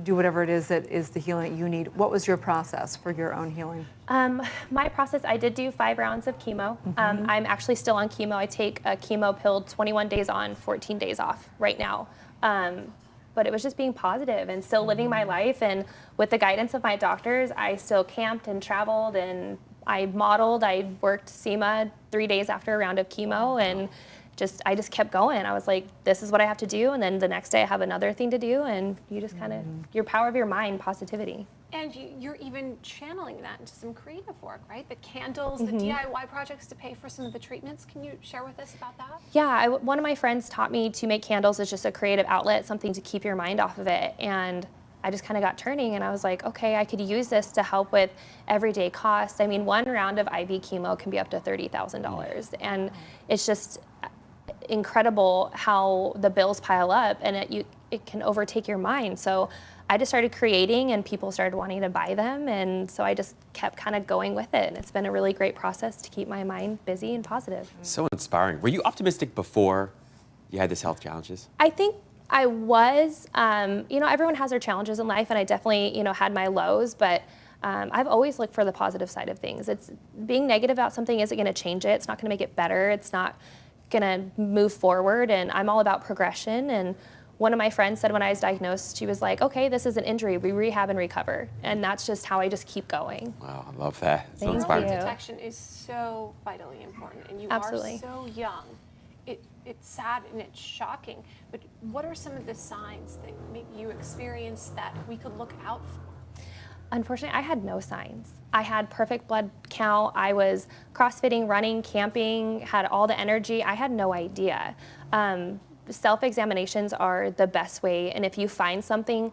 A: do whatever it is that is the healing that you need. What was your process for your own healing?
D: My process, I did do 5 rounds of chemo. I'm actually still on chemo. I take a chemo pill 21 days on, 14 days off right now. But it was just being positive and still living my life. And with the guidance of my doctors, I still camped and traveled and I modeled. I worked SEMA 3 days after a round of chemo and I just kept going. I was like, this is what I have to do. And then the next day I have another thing to do. And you just kind of, your power of your mind, positivity.
C: And you're even channeling that into some creative work, right? The candles, the DIY projects to pay for some of the treatments. Can you share with us about that?
D: Yeah, one of my friends taught me to make candles as just a creative outlet, something to keep your mind off of it. And I just kind of got turning and I was like, okay, I could use this to help with everyday costs. I mean, one round of IV chemo can be up to $30,000. And it's just incredible how the bills pile up and it can overtake your mind. So I just started creating and people started wanting to buy them. And so I just kept kind of going with it. And it's been a really great process to keep my mind busy and positive.
B: So inspiring. Were you optimistic before you had this health challenges?
D: I think I was, you know, everyone has their challenges in life and I definitely, you know, had my lows, but I've always looked for the positive side of things. It's being negative about something isn't going to change it. It's not going to make it better. It's not going to move forward. And I'm all about progression. And one of my friends said when I was diagnosed, she was like, okay, this is an injury. We rehab and recover. And that's just how I just keep going.
B: Wow, I love that. So
D: Thank
B: inspiring.
D: you.
C: Detection is so vitally important. And you
D: Absolutely.
C: are so young. It's sad and it's shocking. But what are some of the signs that maybe you experienced that we could look out for?
D: Unfortunately, I had no signs. I had perfect blood count. I was CrossFitting, running, camping, had all the energy. I had no idea. Self-examinations are the best way. And if you find something,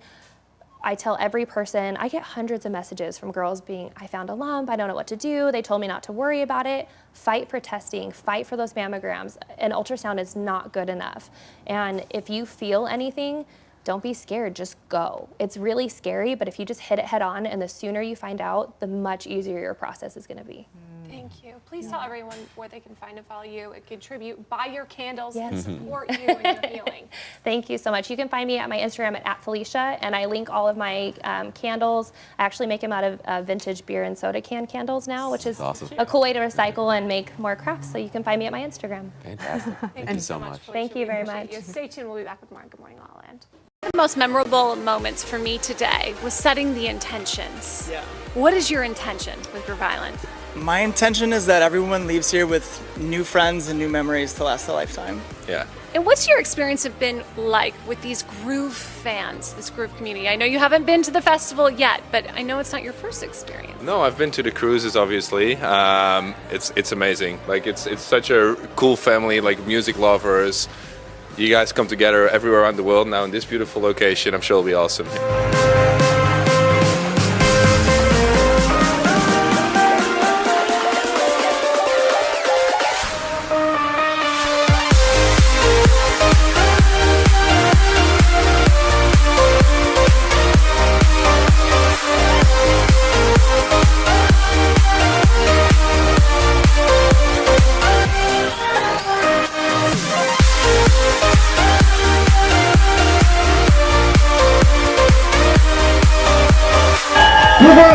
D: I tell every person, I get hundreds of messages from girls being, I found a lump, I don't know what to do. They told me not to worry about it. Fight for testing, fight for those mammograms. An ultrasound is not good enough. And if you feel anything, don't be scared, just go. It's really scary, but if you just hit it head on and the sooner you find out, the much easier your process is gonna be.
C: Thank you. Please tell everyone where they can find and follow you and contribute, buy your candles,
D: Yes.
C: and support you in your healing.
D: Thank you so much. You can find me at my Instagram at Felicia, and I link all of my candles. I actually make them out of vintage beer and soda can candles now, which is
B: awesome.
D: a cool way to recycle and make more crafts. So you can find me at my Instagram.
B: Fantastic. Thank you so much.
C: Felicia.
D: Thank you
C: We
D: very
C: appreciate
D: much.
C: you. Stay tuned. We'll be back with more on Good Morning La La Land.
O: The most memorable moments for me today was setting the intentions.
K: Yeah.
O: What is your intention with Groove Island?
K: My intention is that everyone leaves here with new friends and new memories to last a lifetime.
H: Yeah,
O: And what's your experience have been like with these groove fans, this groove community? I know you haven't been to the festival yet, but I know it's not your first experience.
H: No, I've been to the cruises, obviously. It's amazing. Like it's such a cool family, like music lovers. You guys come together everywhere around the world now in this beautiful location. I'm sure it'll be awesome.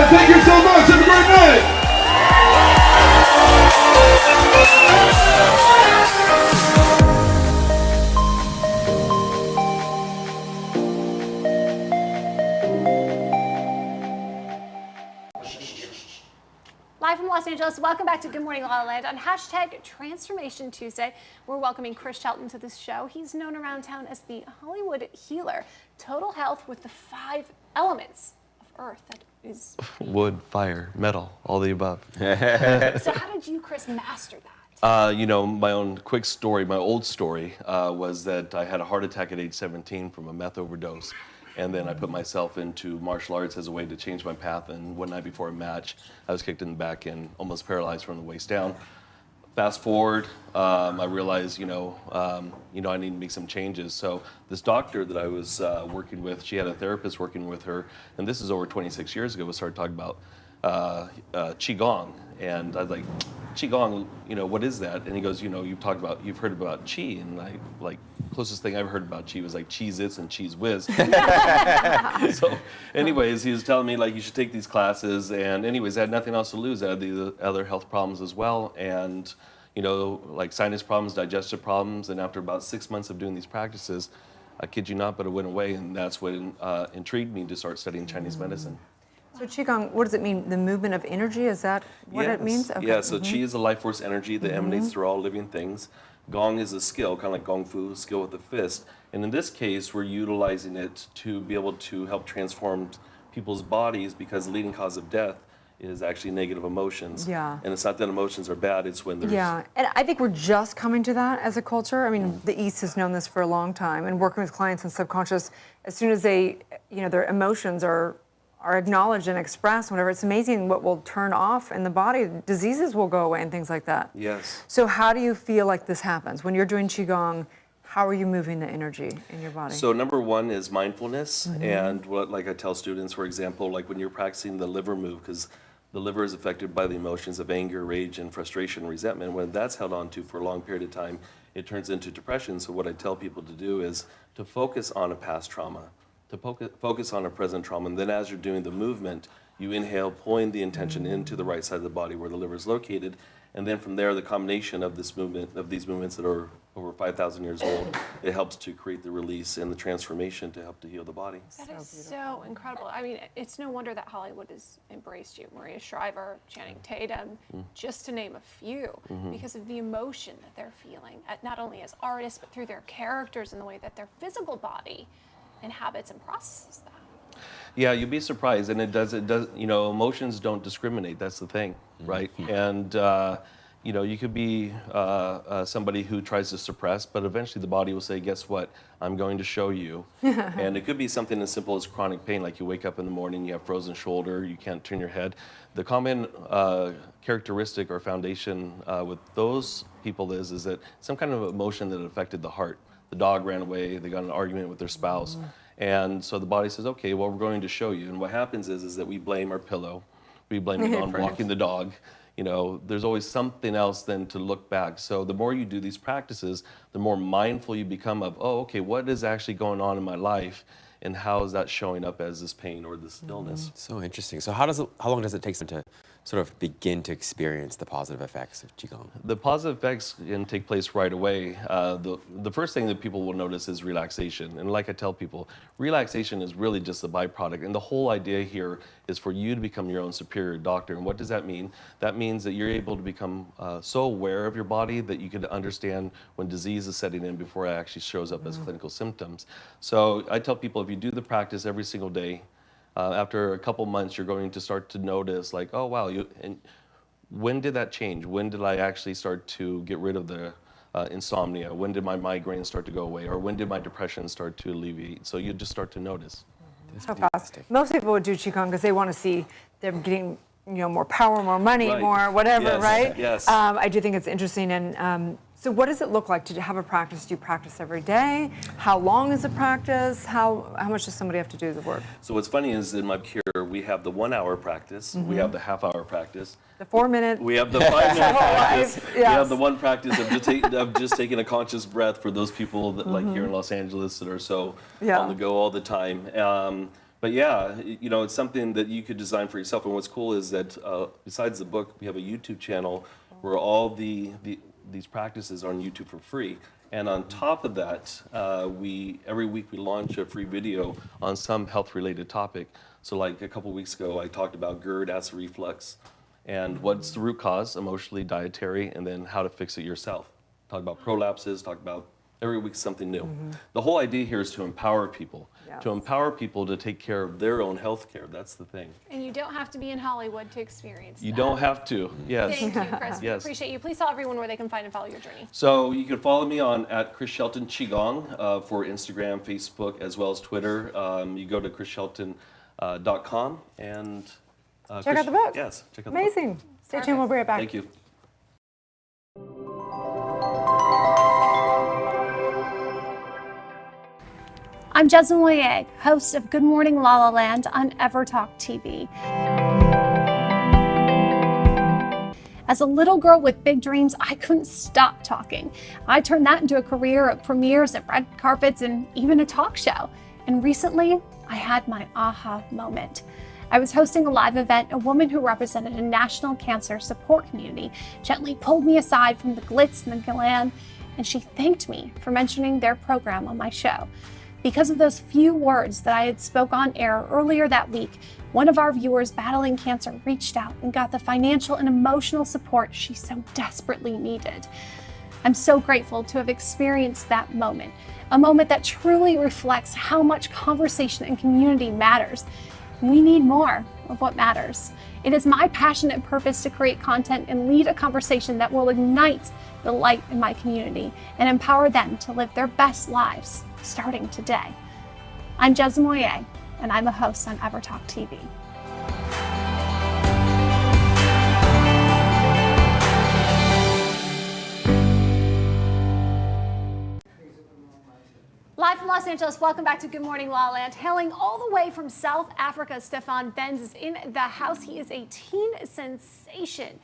L: Thank you so much. Have a great night.
C: Live from Los Angeles, welcome back to Good Morning La La Land on hashtag Transformation Tuesday. We're welcoming Chris Shelton to this show. He's known around town as the Hollywood healer. Total health with the 5 elements of Earth. That is
P: wood, fire, metal, all the above.
C: So how did you, Chris, master that?
P: You know, my own quick story, my old story was that I had a heart attack at age 17 from a meth overdose. And then I put myself into martial arts as a way to change my path. And one night before a match, I was kicked in the back and almost paralyzed from the waist down. Fast forward, I realized, I need to make some changes. So this doctor that I was working with, she had a therapist working with her, and this is over 26 years ago. We started talking about qigong, and I was like, qigong, what is that? And he goes, you've heard about qi, and I closest thing I've heard about qi was like Cheez-Its and Cheez Whiz. So, anyways, he was telling me you should take these classes, and anyways, I had nothing else to lose. I had the other health problems as well, and sinus problems, digestive problems, and after about 6 months of doing these practices, I kid you not, but it went away, and that's what intrigued me to start studying Chinese medicine.
A: So Qigong, what does it mean? The movement of energy, is that what it means? Okay.
P: Yeah, so Qi is a life force energy that emanates through all living things. Gong is a skill, kind of like Gong Fu, skill with the fist. And in this case, we're utilizing it to be able to help transform people's bodies, because the leading cause of death is actually negative emotions.
A: Yeah.
P: And it's not that emotions are bad, it's when there's...
A: Yeah, and I think we're just coming to that as a culture. I mean, the East has known this for a long time, and working with clients in subconscious, as soon as they, their emotions are acknowledged and expressed, whatever, it's amazing what will turn off in the body. Diseases will go away and things like that.
P: Yes.
A: So how do you feel like this happens? When you're doing Qigong, how are you moving the energy in your body?
P: So number one is mindfulness, and what I tell students, for example, when you're practicing the liver move, because the liver is affected by the emotions of anger, rage, and frustration, resentment. When that's held on to for a long period of time, it turns into depression. So what I tell people to do is to focus on a past trauma, to focus on a present trauma, and then as you're doing the movement, you inhale, pulling the intention into the right side of the body where the liver is located, and then from there, the combination of this movement, of these movements that are over 5,000 years old, it helps to create the release and the transformation to help to heal the body.
C: That is so incredible. I mean, it's no wonder that Hollywood has embraced you. Maria Shriver, Channing Tatum, just to name a few, because of the emotion that they're feeling, not only as artists, but through their characters and the way that their physical body inhabits and processes that.
P: Yeah, you'd be surprised, and it does, emotions don't discriminate, that's the thing, right? And, you could be somebody who tries to suppress, but eventually the body will say, guess what, I'm going to show you. And it could be something as simple as chronic pain, like you wake up in the morning, you have frozen shoulder, you can't turn your head. The common characteristic or foundation with those people is that some kind of emotion that affected the heart. The dog ran away, they got in an argument with their spouse. And so the body says, okay, well, we're going to show you. And what happens is that we blame our pillow. We blame it on walking the dog. There's always something else than to look back. So the more you do these practices, the more mindful you become of, oh, okay, what is actually going on in my life? And how is that showing up as this pain or this illness?
B: So interesting. So how long does it take them sort of begin to experience the positive effects of Qigong?
P: The positive effects can take place right away. The first thing that people will notice is relaxation. And like I tell people, relaxation is really just a byproduct. And the whole idea here is for you to become your own superior doctor. And what does that mean? That means that you're able to become so aware of your body that you can understand when disease is setting in before it actually shows up as clinical symptoms. So I tell people, if you do the practice every single day, after a couple months, you're going to start to notice, like, oh wow, and when did that change? When did I actually start to get rid of the insomnia? When did my migraine start to go away? Or when did my depression start to alleviate? So you just start to notice.
A: So fast. Most people would do Qigong because they want to see them getting, more power, more money, more whatever,
P: Yes.
A: right?
P: Yes.
A: I do think it's interesting. And so what does it look like to have a practice? Do you practice every day? How long is a practice? How much does somebody have to do the work?
P: So what's funny is in my here, we have the 1 hour practice, we have the half-hour practice.
A: The 4 minute.
P: We have the 5-minute practice.
A: Yes.
P: We have the one practice of just taking a conscious breath for those people that like here in Los Angeles that are so on the go all the time. But yeah, it's something that you could design for yourself. And what's cool is that besides the book, we have a YouTube channel where all these practices are on YouTube for free. And on top of that, every week we launch a free video on some health-related topic. So like a couple weeks ago, I talked about GERD, acid reflux, and what's the root cause, emotionally, dietary, and then how to fix it yourself. Talk about prolapses, talk about every week something new. The whole idea here is to empower people, to take care of their own health care. That's the thing.
C: And you don't have to be in Hollywood to experience
P: You
C: that.
P: don't have to, yes.
C: Thank you, Chris. We
P: Yes.
C: appreciate you. Please tell everyone where they can find and follow your journey.
P: So you can follow me at Chris Shelton Qigong for Instagram, Facebook, as well as Twitter. You go to chrisshelton.com and
A: Check out the book.
P: Yes, check out the book.
A: Amazing. Stay tuned. We'll be right back.
P: Thank you.
C: I'm Jasmine Moyeg, host of Good Morning LaLa Land on EverTalk TV. As a little girl with big dreams, I couldn't stop talking. I turned that into a career of premieres at red carpets and even a talk show. And recently, I had my aha moment. I was hosting a live event. A woman who represented a national cancer support community gently pulled me aside from the glitz and the glam, and she thanked me for mentioning their program on my show. Because of those few words that I had spoke on air earlier that week, one of our viewers battling cancer reached out and got the financial and emotional support she so desperately needed. I'm so grateful to have experienced that moment, a moment that truly reflects how much conversation and community matters. We need more of what matters. It is my passion and purpose to create content and lead a conversation that will ignite the light in my community and empower them to live their best lives, starting today. I'm Jezza Moye, and I'm a host on EverTalk TV. Live from Los Angeles, welcome back to Good Morning LaLa Land. Hailing all the way from South Africa, Stefan Benz is in the house. He is a teen sensation.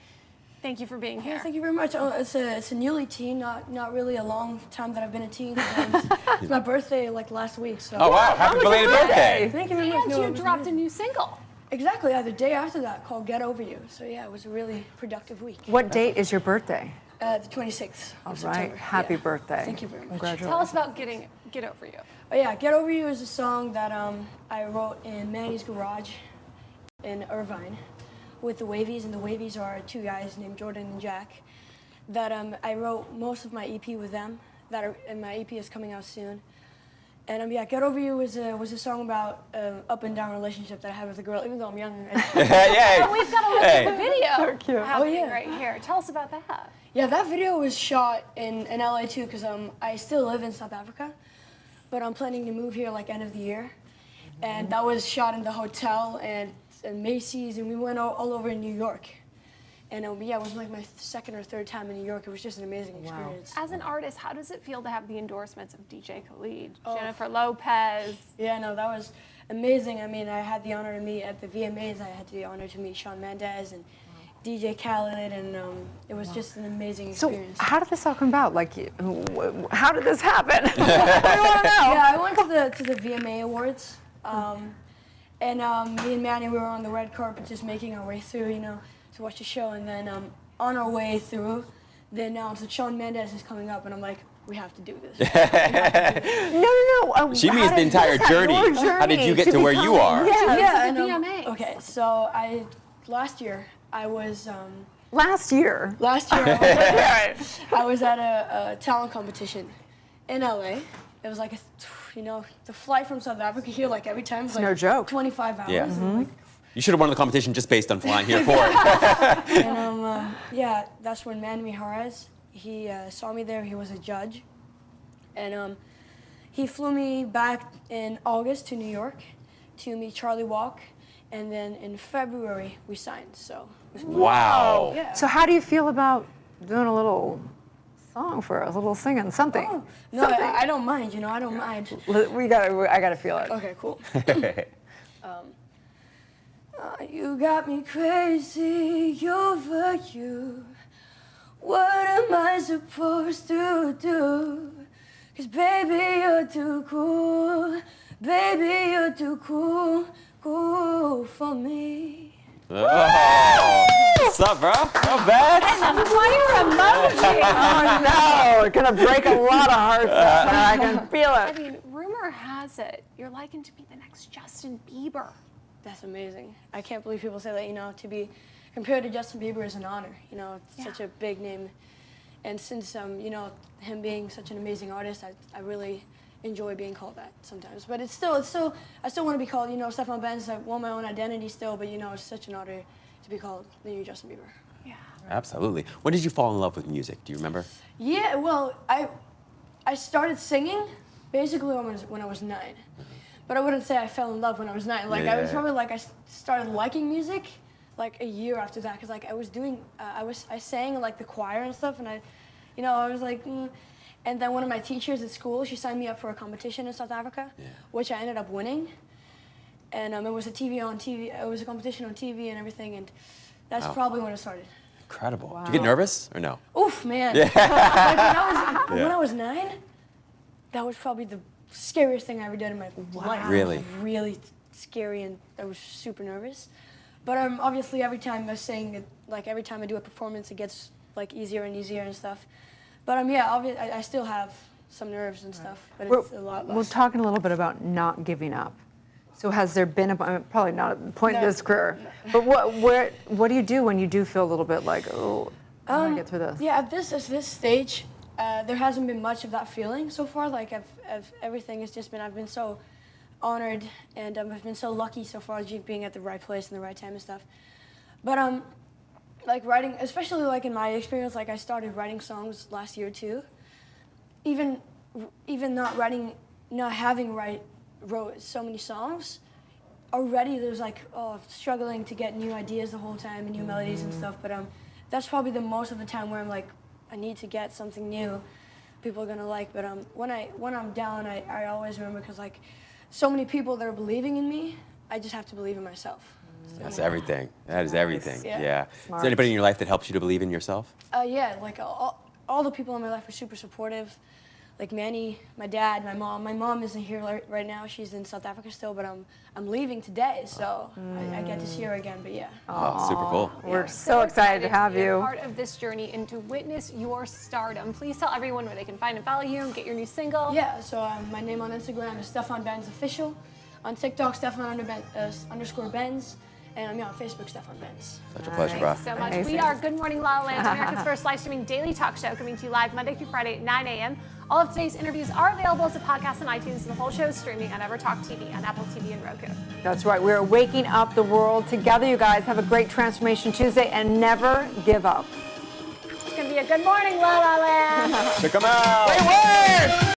C: Thank you for being here.
Q: Yeah, thank you very much. It's a newly teen, not really a long time that I've been a teen. It's my birthday like last week. So.
B: Oh wow! Happy belated birthday!
Q: Thank you very much.
C: And you dropped a new single.
Q: Exactly, the day after that, called Get Over You. So yeah, it was a really productive week.
A: What date is your birthday?
Q: The 26th
A: All
Q: of September.
A: right. Happy birthday.
Q: Thank you very much.
A: Congratulations.
C: Tell us about Get Over You.
Q: Oh yeah, Get Over You is a song that I wrote in Manny's garage in Irvine with the Wavies, and the Wavies are two guys named Jordan and Jack that I wrote most of my EP with them, and my EP is coming out soon. And yeah, Get Over You was a song about up and down relationship that I had with a girl, even though I'm young.
C: Yeah. And we've got a look at the video
A: So cute.
C: happening right here. Tell us about that.
Q: Yeah, that video was shot in LA too, because I still live in South Africa, but I'm planning to move here like end of the year. And that was shot in the hotel and Macy's, and we went all over in New York. And yeah, it was like my second or third time in New York. It was just an amazing experience.
C: As an artist, how does it feel to have the endorsements of DJ Khaled, Jennifer Lopez?
Q: Yeah, no, that was amazing. I mean, I had the honor to meet at the VMAs. I had the honor to meet Shawn Mendes and DJ Khaled, and it was just an amazing experience.
A: So how did this all come about? Like, how did this happen? I want to know.
Q: Yeah, I went to the VMA Awards. And me and Manny, we were on the red carpet just making our way through, to watch the show, and then on our way through, they announced that Shawn Mendes is coming up, and I'm like, we have to do this.
A: No.
B: She means the entire journey. How did you get to where you are?
Q: Yeah. And, okay, so last year I was.
A: Last year
Q: I was at a talent competition in LA. It was like the flight from South Africa here, like every time was like
A: no joke.
Q: 25 hours.
B: Yeah.
Q: And, like,
B: You should have won the competition just based on flying here for it.
Q: and that's when Manny Mijares, he saw me there. He was a judge, and he flew me back in August to New York to meet Charlie Walk, and then in February we signed. So.
B: Wow.
Q: Yeah.
A: So how do you feel about doing a little song for us, a little singing, something?
Q: Oh, no, I don't mind. I don't mind.
A: I gotta feel it.
Q: Okay, cool. You got me crazy over you. What am I supposed to do? 'Cause baby, you're too cool. Baby, you're too cool for me.
B: Oh. What's up, bro? Not bad.
A: And the fire emoji. Oh no, it's gonna break a lot of hearts. I can feel it.
C: I mean, rumor has it you're likened to be the next Justin Bieber.
Q: That's amazing. I can't believe people say that, to be compared to Justin Bieber is an honor. It's such a big name. And since, him being such an amazing artist, I really enjoy being called that sometimes. But I still want to be called, Stefan Benz. I want my own identity still, but, it's such an honor to be called the new Justin Bieber.
C: Yeah.
B: Absolutely. When did you fall in love with music? Do you remember?
Q: Yeah, well, I started singing basically when I was 9. But I wouldn't say I fell in love when I was 9. Like, I was probably I started liking music like a year after that, because I was doing, I sang in like the choir and stuff, and I was like, And then one of my teachers at school, she signed me up for a competition in South Africa, which I ended up winning. And it was it was a competition on TV and everything, and that's probably when it started.
B: Incredible. Wow. Did you get nervous or no?
Q: Oof, man.
B: Yeah.
Q: When I was 9, that was probably the scariest thing I ever did in my life.
B: Really?
Q: It was really scary, and I was super nervous. But obviously every time I sing, every time I do a performance, it gets easier and easier and stuff. But I still have some nerves and stuff, but it's a lot less.
A: We're talking a little bit about not giving up. So has there been probably not at the point in this career, but what do you do when you do feel a little bit like, oh, I want to get through this?
Q: Yeah, at this stage, there hasn't been much of that feeling so far. Everything has just been, I've been so honored, and I've been so lucky so far, being at the right place and the right time and stuff. But writing, especially in my experience, I started writing songs last year too. Even not having wrote so many songs, already there's struggling to get new ideas the whole time and new melodies and stuff. But that's probably the most of the time where I'm I need to get something new people are gonna like. But when I'm down, I always remember, because so many people that are believing in me, I just have to believe in myself. So,
B: That's everything. That is everything.
Q: Yeah.
B: Is there anybody in your life that helps you to believe in yourself?
Q: Yeah, all the people in my life are super supportive. Manny, my dad, my mom. My mom isn't here right now. She's in South Africa still, but I'm leaving today, so I get to see her again. But yeah.
B: Oh, super cool.
A: We're so excited to have
C: be
A: you.
C: Part of this journey and to witness your stardom. Please tell everyone where they can find and follow you and get your new single.
Q: Yeah. So my name on Instagram is Stefan Benz Official. On TikTok, Stefan _ Benz. And I'm on Facebook, Stefan Benz.
B: Such a pleasure, bro.
C: Thanks so much. We are Good Morning La La Land, America's first live streaming daily talk show, coming to you live Monday through Friday at 9 a.m. All of today's interviews are available as a podcast on iTunes, and the whole show is streaming on EverTalk TV, on Apple TV, and Roku.
A: That's right. We're waking up the world together, you guys. Have a great Transformation Tuesday, and never give up.
C: It's going to be a Good Morning La La Land.
B: Check them out.
A: Great work.